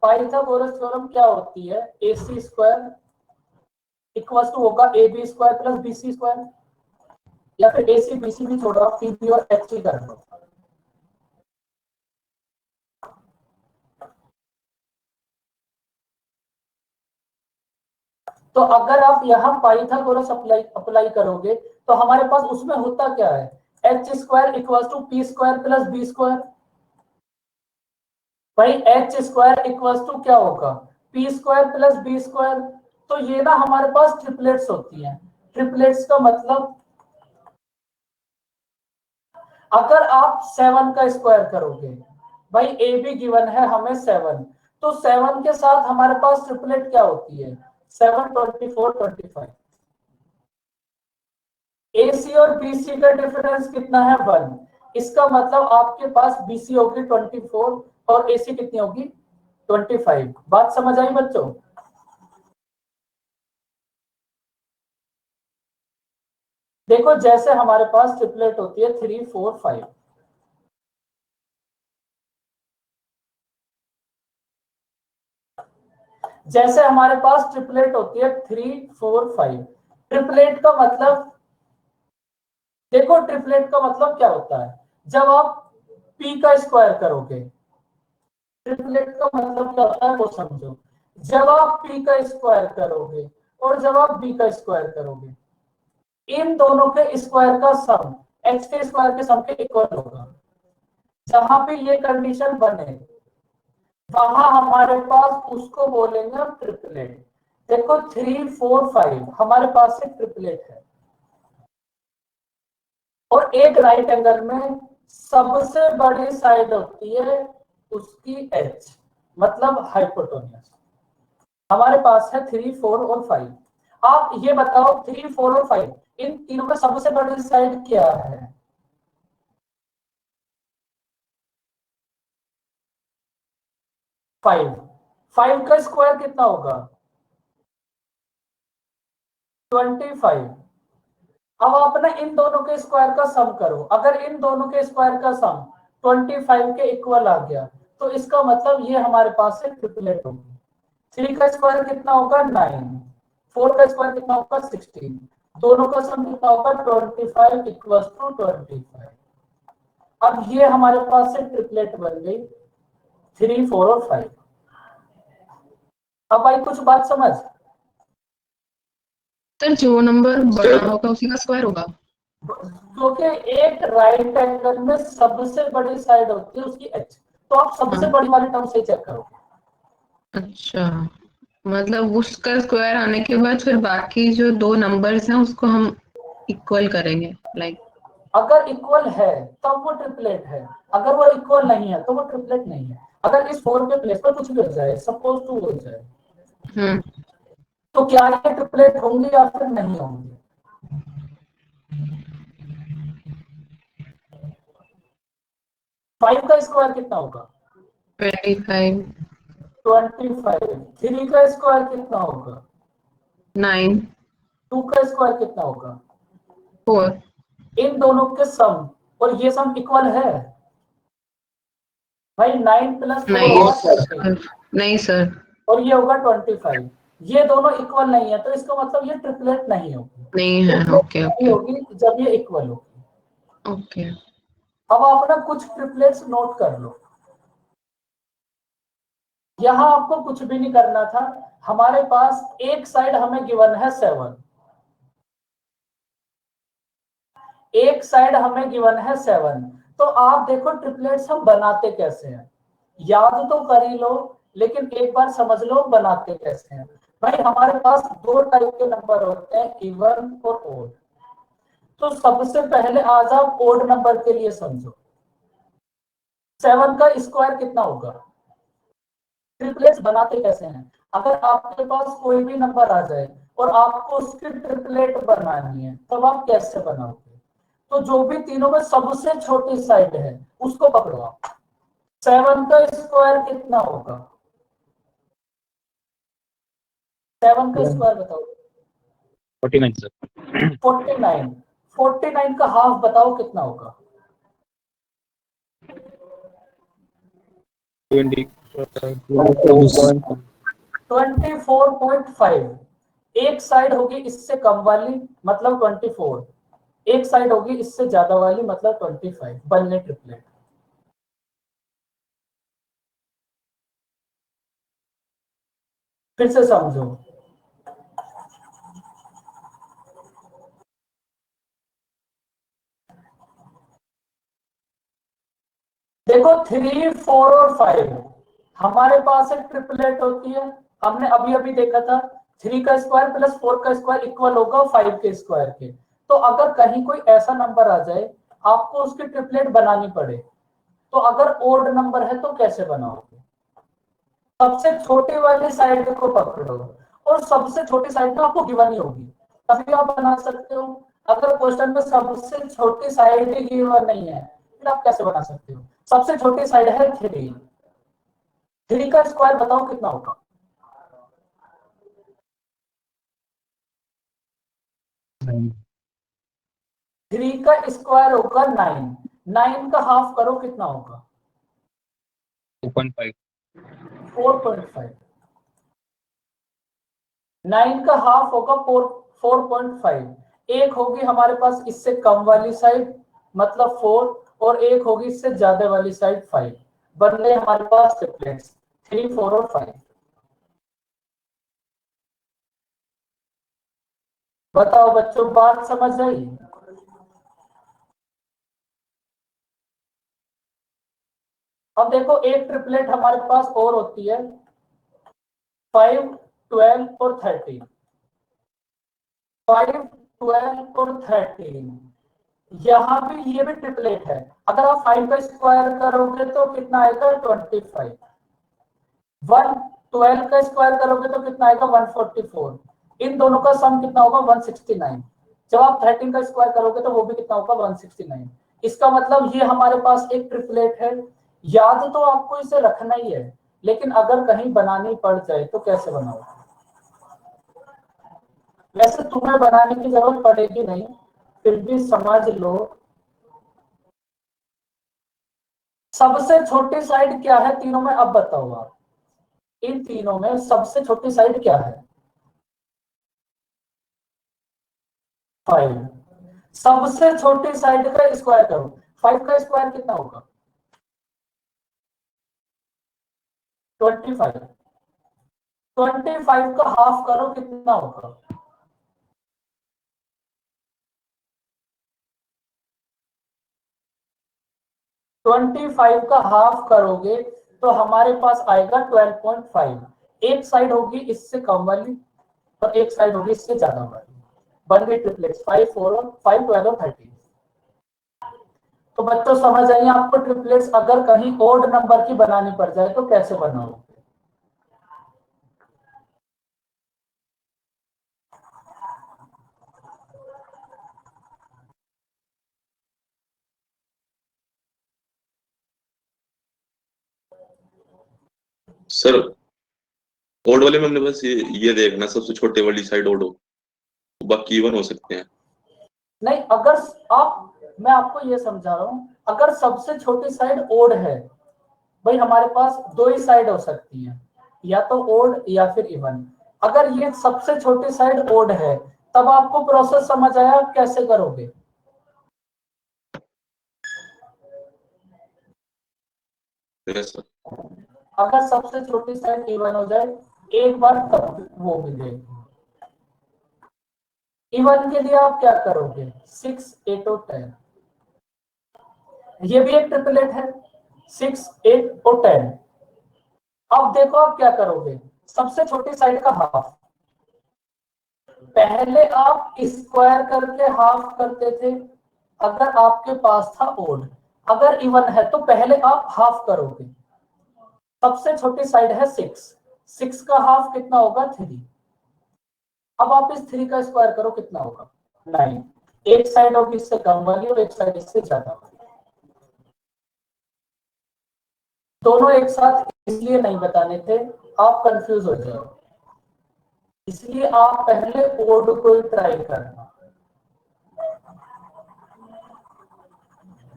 [SPEAKER 1] पाइथागोरस थ्योरम क्या होती है? AC स्क्वायर इक्वल टू होगा AB square plus BC square, या फिर AC BC भी छोड़ो, PB और HC कर दो। तो अगर आप यहाँ पाइथागोरस अप्लाई करोगे तो हमारे पास उसमें होता क्या है? H square equal to p square plus b square. भाई एच स्क्वायर इक्वल टू क्या होगा? P square plus b square. तो ये ना हमारे पास ट्रिपलेट्स होती हैं। ट्रिपलेट्स का मतलब अगर आप 7 का स्क्वायर करोगे, भाई ए बी गिवन है हमें 7, तो 7 के साथ हमारे पास ट्रिपलेट क्या होती है? 7 24 25। AC और BC का डिफरेंस कितना है? 1। इसका मतलब आपके पास BC होगी 24 और AC कितनी होगी? 25। बात समझ आई बच्चों? देखो जैसे हमारे पास ट्रिपलेट होती है 3 4 5, जैसे हमारे पास ट्रिपलेट होती है 3 4 5। ट्रिपलेट का मतलब, देखो ट्रिपलेट का मतलब क्या होता है? जब आप P का स्क्वायर करोगे, ट्रिपलेट का मतलब क्या होता है वो समझो। जब आप P का स्क्वायर करोगे और जब आप B का स्क्वायर करोगे, इन दोनों के स्क्वायर का सम x के स्क्वायर के सम के इक्वल होगा। जहां पे ये कंडीशन बने वहां हमारे पास उसको बोलेंगे हम ट्रिपलेट। देखो 3 4 5 हमारे पास एक ट्रिपलेट है और एक राइट एंगल में सबसे बड़ी साइड होती है उसकी h, मतलब हाइपोटेन्यूज। हमारे पास है 3 4 और 5। आप ये बताओ 3 4 और 5 इन तीनों में सबसे बड़ी साइड क्या है? 5। 5 का स्क्वायर कितना होगा? 25। अब आपने इन दोनों के स्क्वायर का सम करो, अगर इन दोनों के स्क्वायर का सम 25 के इक्वल आ गया तो इसका मतलब ये हमारे पास से ट्रिपलेट होगी। 3 का स्क्वायर कितना होगा 9, 4 का स्क्वायर कितना होगा 16, दोनों का सम कितना होगा 25 इक्वल्स टू 25। अब ये हमारे पास से ट्रिपलेट बन गई 3, 4 और 5। अब भाई कुछ बात समझ?
[SPEAKER 4] सर जो नंबर बड़ा होगा उसी का स्क्वायर होगा।
[SPEAKER 1] क्योंकि एक राइट एंगल में सबसे बड़ी साइड होती है उसकी एच, तो आप सबसे
[SPEAKER 4] हाँ।
[SPEAKER 1] बड़ी वाली टर्म से चेक करोगे।
[SPEAKER 4] अच्छा, मतलब उसका स्क्वायर आने के बाद फिर बाकी जो दो नंबर्स हैं उसको हम इक्वल करेंगे, लाइक।
[SPEAKER 1] अगर इक्वल है तब वो ट्रिपलेट है, अगर वो इक्वल नहीं है तो वो ट्रिपलेट नहीं है। अगर इस 4 के प्लेस पर कुछ भी हो जाए, सपोज 2 हो जाए, तो क्या ये ट्रिपलेट होंगे या फिर नहीं होंगे? फाइव का स्क्वायर कितना होगा
[SPEAKER 4] 25,
[SPEAKER 1] 25। 3 का स्क्वायर कितना होगा
[SPEAKER 4] 9,
[SPEAKER 1] 2 का स्क्वायर कितना होगा
[SPEAKER 4] 4।
[SPEAKER 1] इन दोनों के सम, और ये सम इक्वल है भाई। 9 प्लस 4
[SPEAKER 4] नहीं
[SPEAKER 1] होगा 13
[SPEAKER 4] सर, नहीं सर।
[SPEAKER 1] और ये होगा 25। ये दोनों इक्वल नहीं है तो इसका मतलब ये ट्रिपलेट नहीं होगी।
[SPEAKER 4] नहीं है।
[SPEAKER 1] ट्रिपलेट
[SPEAKER 4] ओके
[SPEAKER 1] नहीं
[SPEAKER 4] ओके
[SPEAKER 1] होगी जब ये इक्वल होगी।
[SPEAKER 4] ओके।
[SPEAKER 1] अब आप ना कुछ ट्रिपलेट्स नोट कर लो। यहां आपको कुछ भी नहीं करना था, हमारे पास एक साइड हमें गिवन है 7, एक साइड हमें गिवन है 7। तो आप देखो ट्रिपलेट्स हम बनाते कैसे हैं, याद तो कर ही लो लेकिन एक बार समझ लो बनाते कैसे हैं। भाई हमारे पास दो टाइप के नंबर होते हैं, इवन और ओड। तो सबसे पहले आ जाओ ओड नंबर के लिए समझो। 7 का स्क्वायर कितना होगा? ट्रिपलेट्स बनाते कैसे हैं, अगर आपके पास कोई भी नंबर आ जाए और आपको उसकी ट्रिपलेट बनानी है तब आप कैसे बनाओगे? तो जो भी तीनों में सबसे छोटी साइड है उसको पकड़ो आप। 7 का स्क्वायर कितना होगा? 7 का स्क्वायर बताओ।
[SPEAKER 2] 49 सर।
[SPEAKER 1] 49। 49 का हाफ बताओ कितना होगा?
[SPEAKER 2] 20
[SPEAKER 1] 24.5। एक साइड होगी इससे कम वाली मतलब 24, एक साइड होगी इससे ज्यादा वाली मतलब 25। बनने ट्रिपलेट। फिर से समझो। देखो 3, 4 और 5 हमारे पास एक ट्रिपलेट होती है। हमने अभी अभी देखा था 3 का स्क्वायर प्लस 4 का स्क्वायर इक्वल होगा 5 के स्क्वायर के। तो अगर कहीं कोई ऐसा नंबर आ जाए आपको उसकी ट्रिपलेट बनानी पड़े, तो अगर ओड नंबर है तो कैसे बनाओगे? सबसे छोटी वाली साइड को पकड़ो और सबसे छोटी साइड तो आपको गिवन ही होगी तभी आप बना सकते हो। अगर क्वेश्चन में सबसे छोटी साइड ही गिवन नहीं है फिर आप कैसे बना सकते हो? सबसे छोटी साइड है 3। 3 का स्क्वायर बताओ कितना होगा? 3 का स्क्वायर होगा 9। 9 का हाफ करो कितना होगा?
[SPEAKER 2] 2.5
[SPEAKER 1] 4.5। 9 का हाफ होगा 4.5। एक होगी हमारे पास इससे कम वाली साइड मतलब 4, और एक होगी इससे ज्यादा वाली साइड 5। बन गए हमारे पास ट्रिपलेट्स 3, 4 और 5। बताओ बच्चों बात समझ आई? अब देखो एक ट्रिपलेट हमारे पास और होती है 5, 12 और 13। 5, 12 और 13 यहाँ भी ये भी ट्रिपलेट है। अगर आप 5 का स्क्वायर करोगे तो कितना आएगा 25। 12 का स्क्वायर करोगे तो कितना आएगा 144। इन दोनों का सम कितना होगा 169। जब आप 13 का स्क्वायर करोगे तो वो भी कितना होगा 169। इसका मतलब ये हमारे पास एक ट्रिपलेट है। याद तो आपको इसे रखना ही है लेकिन अगर कहीं बनानी पड़ जाए तो कैसे बनाओगे? वैसे तुम्हें बनाने की जरूरत पड़ेगी नहीं, फिर भी समझ लो। सबसे छोटी साइड क्या है तीनों में, अब बताओ आप, इन तीनों में सबसे छोटी साइड क्या है? 5। सबसे छोटी साइड का स्क्वायर करो, 5 का स्क्वायर कितना होगा? 25। 25 का हाफ करो, कितना होगा? 25 का हाफ करोगे तो हमारे पास आएगा 12.5। एक साइड होगी इससे कम वाली और एक साइड होगी इससे ज्यादा वाली, बन गई ट्रिपलेट्स 5, 4 और 5, 12 और 13। तो बच्चों समझ आइए आपको ट्रिपलेट्स अगर कहीं ओड नंबर की बनानी पड़ जाए तो कैसे बनाओगे?
[SPEAKER 6] सर ओड वाले में हमने बस ये देखना सबसे छोटे वाली साइड ओड हो, बाकी इवन हो सकते हैं।
[SPEAKER 1] नहीं, अगर आप, मैं आपको ये समझा रहा हूं, अगर सबसे छोटी साइड ओड है, भाई हमारे पास दो ही साइड हो सकती है, या तो ओड या फिर इवन। अगर ये सबसे छोटी साइड ओड है तब आपको प्रोसेस समझ आया, आप कैसे करोगे?
[SPEAKER 6] Yes sir.
[SPEAKER 1] अगर सबसे छोटी साइड इवन हो जाए एक बार तब वो मिलेगी। इवन के लिए आप क्या करोगे? 6, 8 और 10। ये भी एक ट्रिपलेट है, 6, 8 और 10। अब देखो आप क्या करोगे, सबसे छोटी साइड का हाफ, पहले आप स्क्वायर करके हाफ करते थे अगर आपके पास था ओड। अगर इवन है तो पहले आप हाफ करोगे। सबसे छोटी साइड है 6, 6 का हाफ कितना होगा? 3। अब आप इस 3 का स्क्वायर करो, कितना होगा? 9। एक साइड होगी इससे कम वाली और एक साइड इससे ज्यादा वाली। दोनों एक साथ इसलिए नहीं बताने थे, आप कंफ्यूज हो जाओ, इसलिए आप पहले ओड को ही ट्राई करना।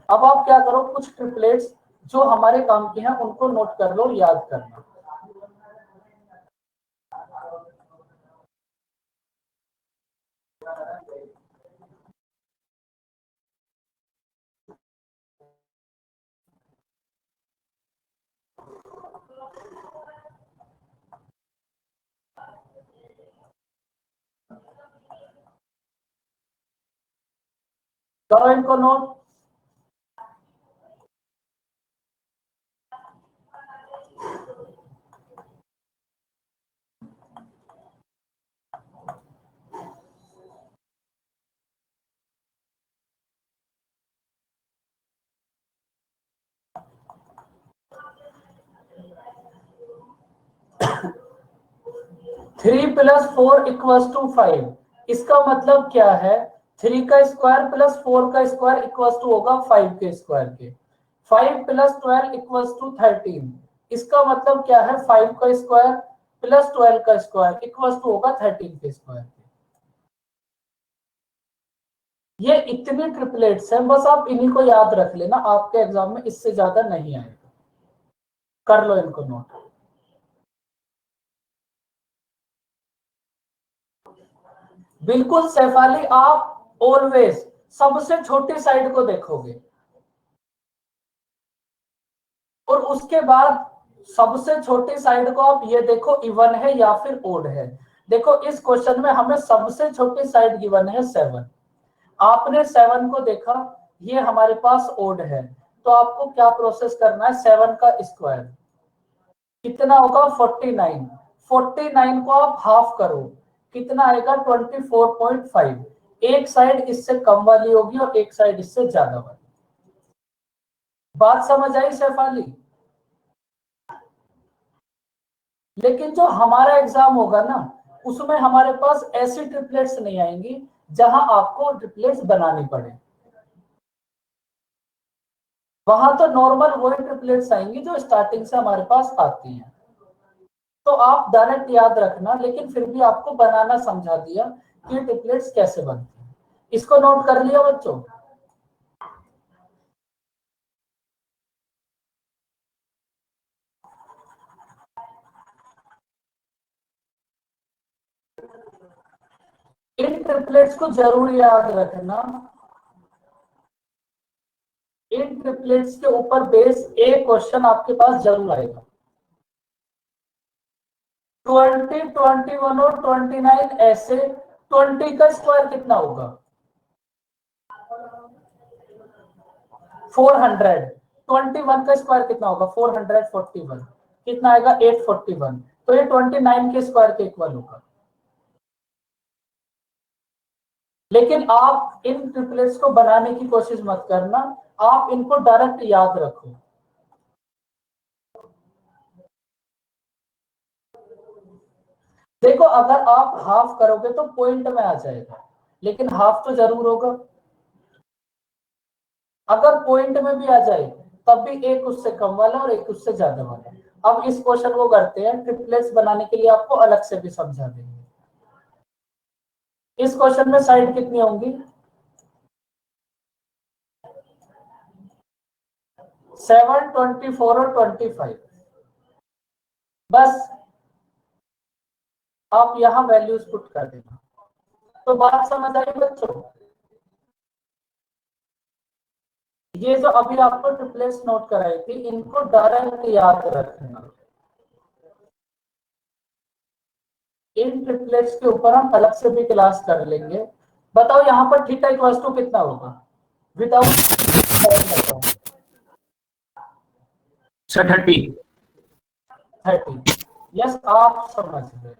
[SPEAKER 1] अब आप क्या करो, कुछ ट्रिपलेट्स जो हमारे काम के हैं उनको नोट कर लो, याद करना। करो इनको note. Three plus 4 equals to 5, इसका मतलब क्या है? 3 का स्क्वायर प्लस 4 का स्क्वायर इक्वल्स टू होगा 5 के स्क्वायर के। 5 प्लस 12 इक्वल्स टू 13, इसका मतलब क्या है? 5 का स्क्वायर प्लस 12 का स्क्वायर इक्वल्स टू होगा 13 के स्क्वायर के। ये इतनी ट्रिपलेट्स हैं, बस आप इन्हीं को याद रख लेना, आपके एग्जाम में इससे ज्यादा नहीं आएगा। कर लो इनको नोट। बिल्कुल सैफाली, आप ऑलवेज सबसे छोटी साइड को देखोगे और उसके बाद सबसे छोटी साइड को आप ये देखो इवन है या फिर ओड है। देखो इस क्वेश्चन में हमें सबसे छोटी साइड गिवन है 7, आपने 7 को देखा, ये हमारे पास ओड है, तो आपको क्या प्रोसेस करना है? 7 का स्क्वायर कितना होगा? 49। 49 को आप हाफ करो, कितना आएगा? 24.5। एक साइड इससे कम वाली होगी और एक साइड इससे ज्यादा वाली। बात समझ आई शेफाली? लेकिन जो हमारा एग्जाम होगा ना, उसमें हमारे पास ऐसी ट्रिपलेट्स नहीं आएंगी जहां आपको ट्रिपलेट्स बनानी पड़े। वहां तो नॉर्मल वही ट्रिपलेट्स आएंगी जो स्टार्टिंग से हमारे पास आती हैं। तो आप डायरेक्ट याद रखना, लेकिन फिर भी आपको बनाना समझा दिया कि ट्रिपलेट्स कैसे बनती हैं। इसको नोट कर लिया बच्चों? इन ट्रिपलेट्स को जरूर याद रखना। इन ट्रिपलेट्स के ऊपर बेस एक क्वेश्चन आपके पास जरूर आएगा। 20, 21 और 29 ऐसे 20 का स्क्वायर कितना होगा? 400। 21 का स्क्वायर कितना होगा? 441। कितना आएगा? 841। तो ये 29 के स्क्वायर के इक्वल होगा। लेकिन आप इन ट्रिपलेट्स को बनाने की कोशिश मत करना, आप इनको डायरेक्ट याद रखो। देखो, अगर आप हाफ करोगे तो पॉइंट में आ जाएगा, लेकिन हाफ तो जरूर होगा। अगर पॉइंट में भी आ जाए तब भी एक उससे कम वाला और एक उससे ज्यादा वाला। अब इस क्वेश्चन को करते हैं, ट्रिपलेट्स बनाने के लिए आपको अलग से भी समझा देंगे। इस क्वेश्चन में साइड कितनी होंगी? 7, 24 और 25। बस आप यहां वैल्यूज पुट कर देना। तो बात समझ आई बच्चों? ये जो अभी आपको ट्रिपलेट्स नोट कराई थी, इनको डायरेक्ट याद रखना। इन ट्रिपलेट्स के ऊपर हम अलग से भी क्लास कर लेंगे। बताओ यहाँ पर थीटा इक्वल्स टू कितना होगा विदाउट? बताओ।
[SPEAKER 3] सर 30।
[SPEAKER 1] 30। यस, आप समझ गए,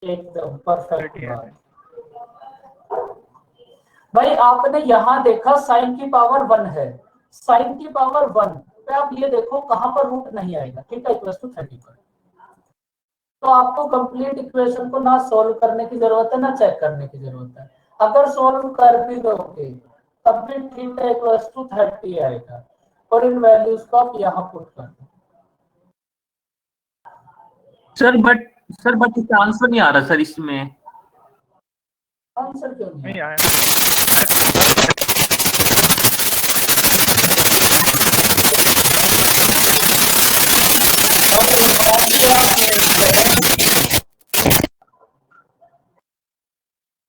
[SPEAKER 1] एकदम परफेक्ट
[SPEAKER 5] 30
[SPEAKER 1] बात। भाई आपने यहां देखा साइन की पावर 1 है, साइन की पावर 1 पे आप ये देखो कहां पर रूट नहीं आएगा, थीटा इक्वल्स टू 30 पर। तो आपको कंप्लीट इक्वेशन को ना सॉल्व करने की जरूरत है ना चेक करने की जरूरत है। अगर सॉल्व कर भी दोगे तब भी थीटा इक्वल्स टू 30 आएगा, और इन वैल्यूज को आप यहाँ पुट कर दो।
[SPEAKER 3] सर बट इसका आंसर नहीं आ रहा सर इसमें।
[SPEAKER 1] आंसर क्यों नहीं
[SPEAKER 5] नहीं
[SPEAKER 1] आया?
[SPEAKER 5] आया।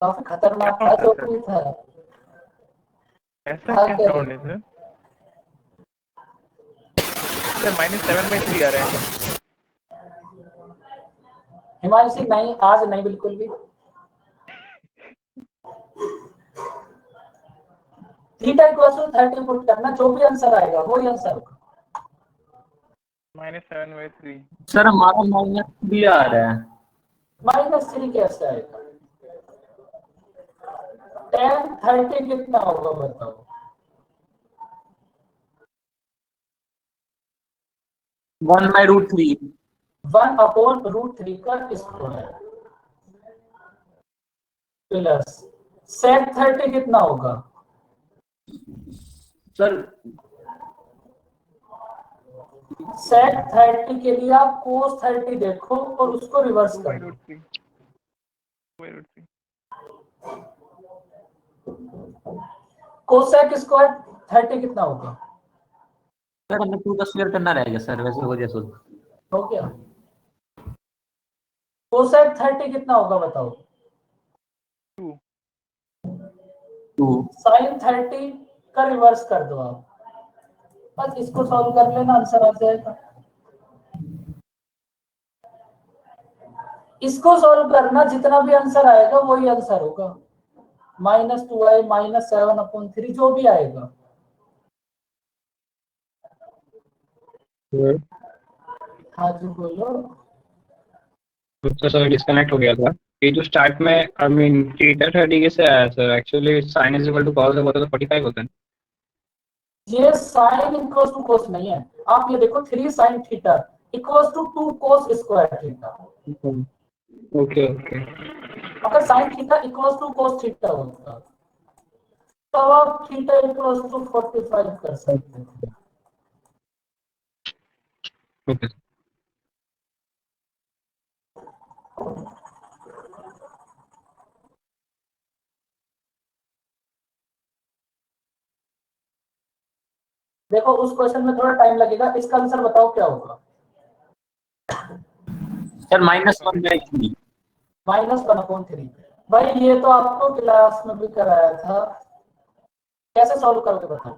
[SPEAKER 1] काफी खतरनाक
[SPEAKER 5] क्या
[SPEAKER 1] था
[SPEAKER 5] होता
[SPEAKER 1] जो
[SPEAKER 5] है
[SPEAKER 1] भी था।
[SPEAKER 5] ऐसा
[SPEAKER 1] हाँ,
[SPEAKER 5] क्या
[SPEAKER 1] क्या
[SPEAKER 5] साउंड है सर? सर -7/3 आ रहा है।
[SPEAKER 1] हिमांशी नहीं, आज नहीं बिल्कुल भी। थीटा इक्वल्स टू 30 पुट करना, जो भी आंसर आएगा वही आंसर होगा।
[SPEAKER 5] -7/3।
[SPEAKER 3] सर हमारा -3 आ रहा है।
[SPEAKER 1] -3 कैसे आएगा? 10, 30 कितना होगा बताओ?
[SPEAKER 3] 1/√3।
[SPEAKER 1] 1/√3 का स्क्वायर प्लस सेक 30 कितना होगा?
[SPEAKER 3] सर
[SPEAKER 1] सेक 30 के लिए आप कोस 30 देखो और उसको रिवर्स कर दो।
[SPEAKER 5] 2/√3। 2/√3।
[SPEAKER 1] कोसेक स्क्वायर 30 कितना होगा?
[SPEAKER 3] सर हमें 2 का स्क्वायर करना रहेगा सर, वैसे हो जाए सो।
[SPEAKER 1] हो गया। कोसेक 30 कितना होगा बताओ?
[SPEAKER 5] 2।
[SPEAKER 3] 2।
[SPEAKER 1] साइन 30 का रिवर्स कर दो आप। बस इसको सॉल्व कर लेना, आंसर आ जाएगा। इसको सॉल्व करना, जितना भी आंसर आएगा वही आंसर होगा। -2i -7/3 जो भी आएगा। हाँ जी बोलो।
[SPEAKER 2] तो सर डिस्कनेक्ट हो गया था। ये जो स्टार्ट में आई मीन थीटा 30 कैसे आया sir? Actually sine is equal to cos होता तो 45 होता है।
[SPEAKER 1] ये साइन इक्वल टू कोस नहीं है। आप ये देखो 3 sine theta equal to 2 cos square theta.
[SPEAKER 2] Okay okay.
[SPEAKER 1] अगर sine theta equal to cos theta होता तब आप थीटा इक्वल टू 45 कर सकते थे।
[SPEAKER 2] ओके।
[SPEAKER 1] देखो उस क्वेश्चन में थोड़ा टाइम लगेगा, इसका आंसर बताओ क्या होगा।
[SPEAKER 3] सर -1/3।
[SPEAKER 1] -1/3। भाई ये तो आपको क्लास में भी कराया था, कैसे सॉल्व करोगे बताओ।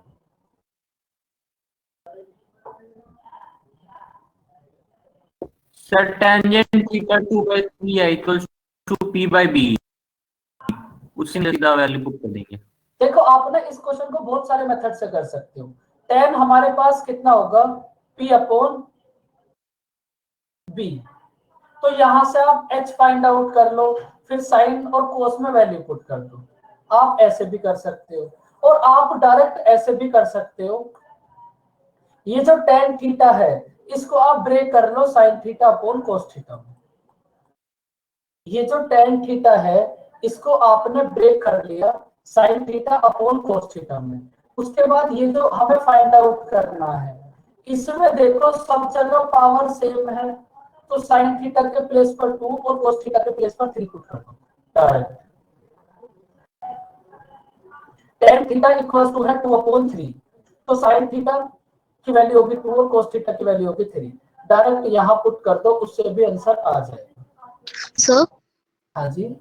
[SPEAKER 3] सर टेंजेंट थीटा 2/3 है इक्वल्स टू p/b, उसी में सीधा वैल्यू पुट कर देंगे।
[SPEAKER 1] देखो आप ना इस क्वेश्चन को बहुत सारे मेथड से कर सकते हो। tan हमारे पास कितना होगा, p/b, तो यहां से आप h फाइंड आउट कर लो, फिर साइन और कोस में वैल्यू पुट कर दो। आप ऐसे भी कर सकते हो, और आप डायरेक्ट ऐसे भी कर सकते हो। ये जो tan थीटा है इसको आप ब्रेक कर लो sin theta upon cos theta में। ये जो tan थीटा है इसको आपने ब्रेक कर लिया sin theta upon cos theta में। उसके बाद ये जो हमें फाइंड आउट करना है, इसमें देखो सब जगह पावर सेम है, तो sin थीटा के प्लेस पर 2 और cos थीटा के प्लेस पर 3 पुट कर दो direct. tan theta equals to है 2/3, तो sin थीटा की वैल्यू होगी 2 और cos थीटा की वैल्यू होगी 3। डायरेक्ट यहाँ पुट कर दो, उससे भी आंसर आ जाएगा।
[SPEAKER 7] सर
[SPEAKER 1] हाँ जी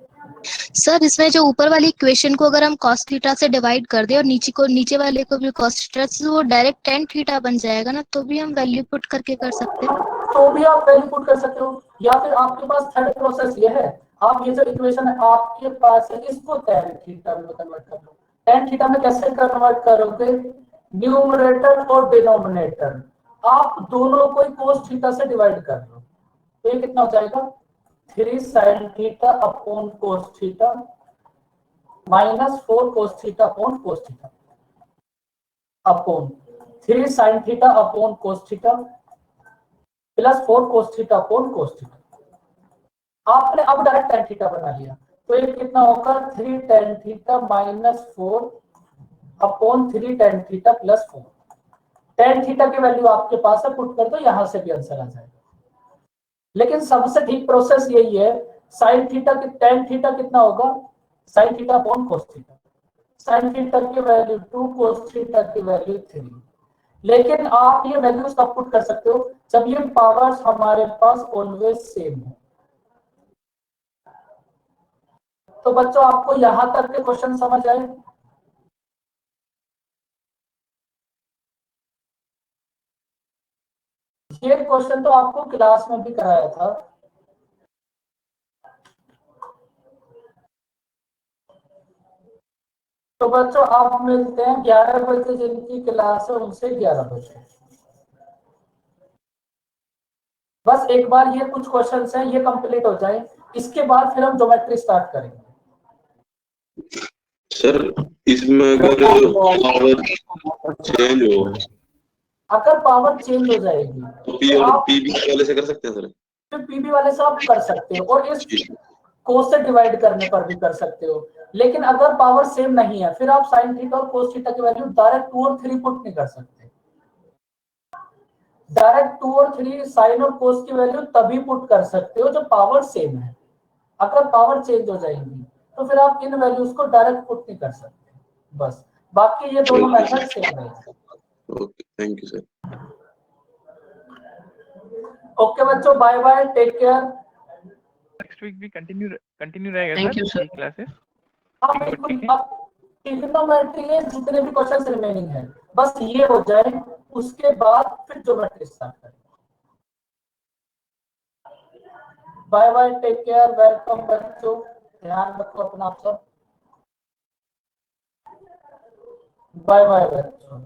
[SPEAKER 7] सर इसमें जो ऊपर वाली इक्वेशन को अगर हम cos थीटा से डिवाइड कर दे और नीचे वाले को भी cos थीटा से, वो डायरेक्ट tan थीटा बन जाएगा ना, तो भी हम वैल्यू पुट करके कर सकते हैं।
[SPEAKER 1] तो भी आप वैल्यू पुट कर सकते हो, या फिर आपके पास थर्ड प्रोसेस ये है, आप ये जो इक्वेशन है आपके पास है इसको tan थीटा में कन्वर्ट कर लो। tan थीटा में कैसे कन्वर्ट करोगे, न्यूमरेटर और डिनोमिनेटर आप दोनों को cos थीटा से डिवाइड कर लो, तो ये कितना हो जाएगा 3 sin theta upon cos theta -4 cos theta upon cos theta upon 3 sin theta upon cos theta +4 cos theta upon cos theta. आपने अब डायरेक्ट tan थीटा बना लिया, तो ये कितना होगा 3 tan theta -4 upon 3 tan theta +4। tan theta की value आपके पास है, पुट कर दो, यहां से भी आंसर आ जाएगा। लेकिन सबसे ठीक प्रोसेस यही है, sin थीटा की tan थीटा कितना होगा sin theta upon cos theta, sin theta की वैल्यू 2 cos थीटा की वैल्यू 3। लेकिन आप ये वैल्यूज कब पुट कर सकते हो, जब ये पावर्स हमारे पास ऑलवेज सेम हो। तो बच्चों आपको यहां तक के क्वेश्चन समझ आए। ये क्वेश्चन तो आपको क्लास में भी कराया था। तो बच्चों आप मिलते हैं 11 बजे, जिनकी क्लास है उनसे 11 बजे। बस एक बार ये कुछ क्वेश्चंस हैं ये कंप्लीट हो जाए, इसके बाद फिर हम ज्योमेट्री स्टार्ट करेंगे।
[SPEAKER 6] सर इसमें अगर पावर चेंज हो
[SPEAKER 1] अगर पावर चेंज हो जाएगी
[SPEAKER 6] तो पी और
[SPEAKER 1] आप
[SPEAKER 6] पीबी वाले से कर सकते हैं सर।
[SPEAKER 1] फिर पीबी वाले से आप कर सकते हो, और इस कोस से डिवाइड करने पर भी कर सकते हो। लेकिन अगर पावर सेम नहीं है, फिर आप साइन थीटा और कोस थीटा की वैल्यू डायरेक्ट 2 और 3 पुट नहीं कर सकते। डायरेक्ट 2 और 3 साइन और कोस की वैल्यू तभी पुट कर सकते हो जब पावर सेम है। अगर पावर चेंज हो जाएगी तो फिर आप इन वैल्यूज को डायरेक्ट पुट नहीं कर सकते। बस बाकी ये दोनों मेथड सेम रहेंगे।
[SPEAKER 6] Okay thank you sir.
[SPEAKER 1] Okay बच्चों, bye bye, take care.
[SPEAKER 5] Next week भी कंटिन्यू रहेगा
[SPEAKER 4] Thank you,
[SPEAKER 5] सर
[SPEAKER 4] sir.
[SPEAKER 5] ये क्लासेस।
[SPEAKER 1] हाँ बिल्कुल, अब ट्रिग्नोमेट्री में जितने भी क्वेश्चंस रिमेनिंग है बस ये हो जाए, उसके बाद फिर ज्योमेट्री स्टार्ट करें। Bye bye, take care, welcome बच्चों, ध्यान रखो अपना आप सब। बाय बाय बच्चों।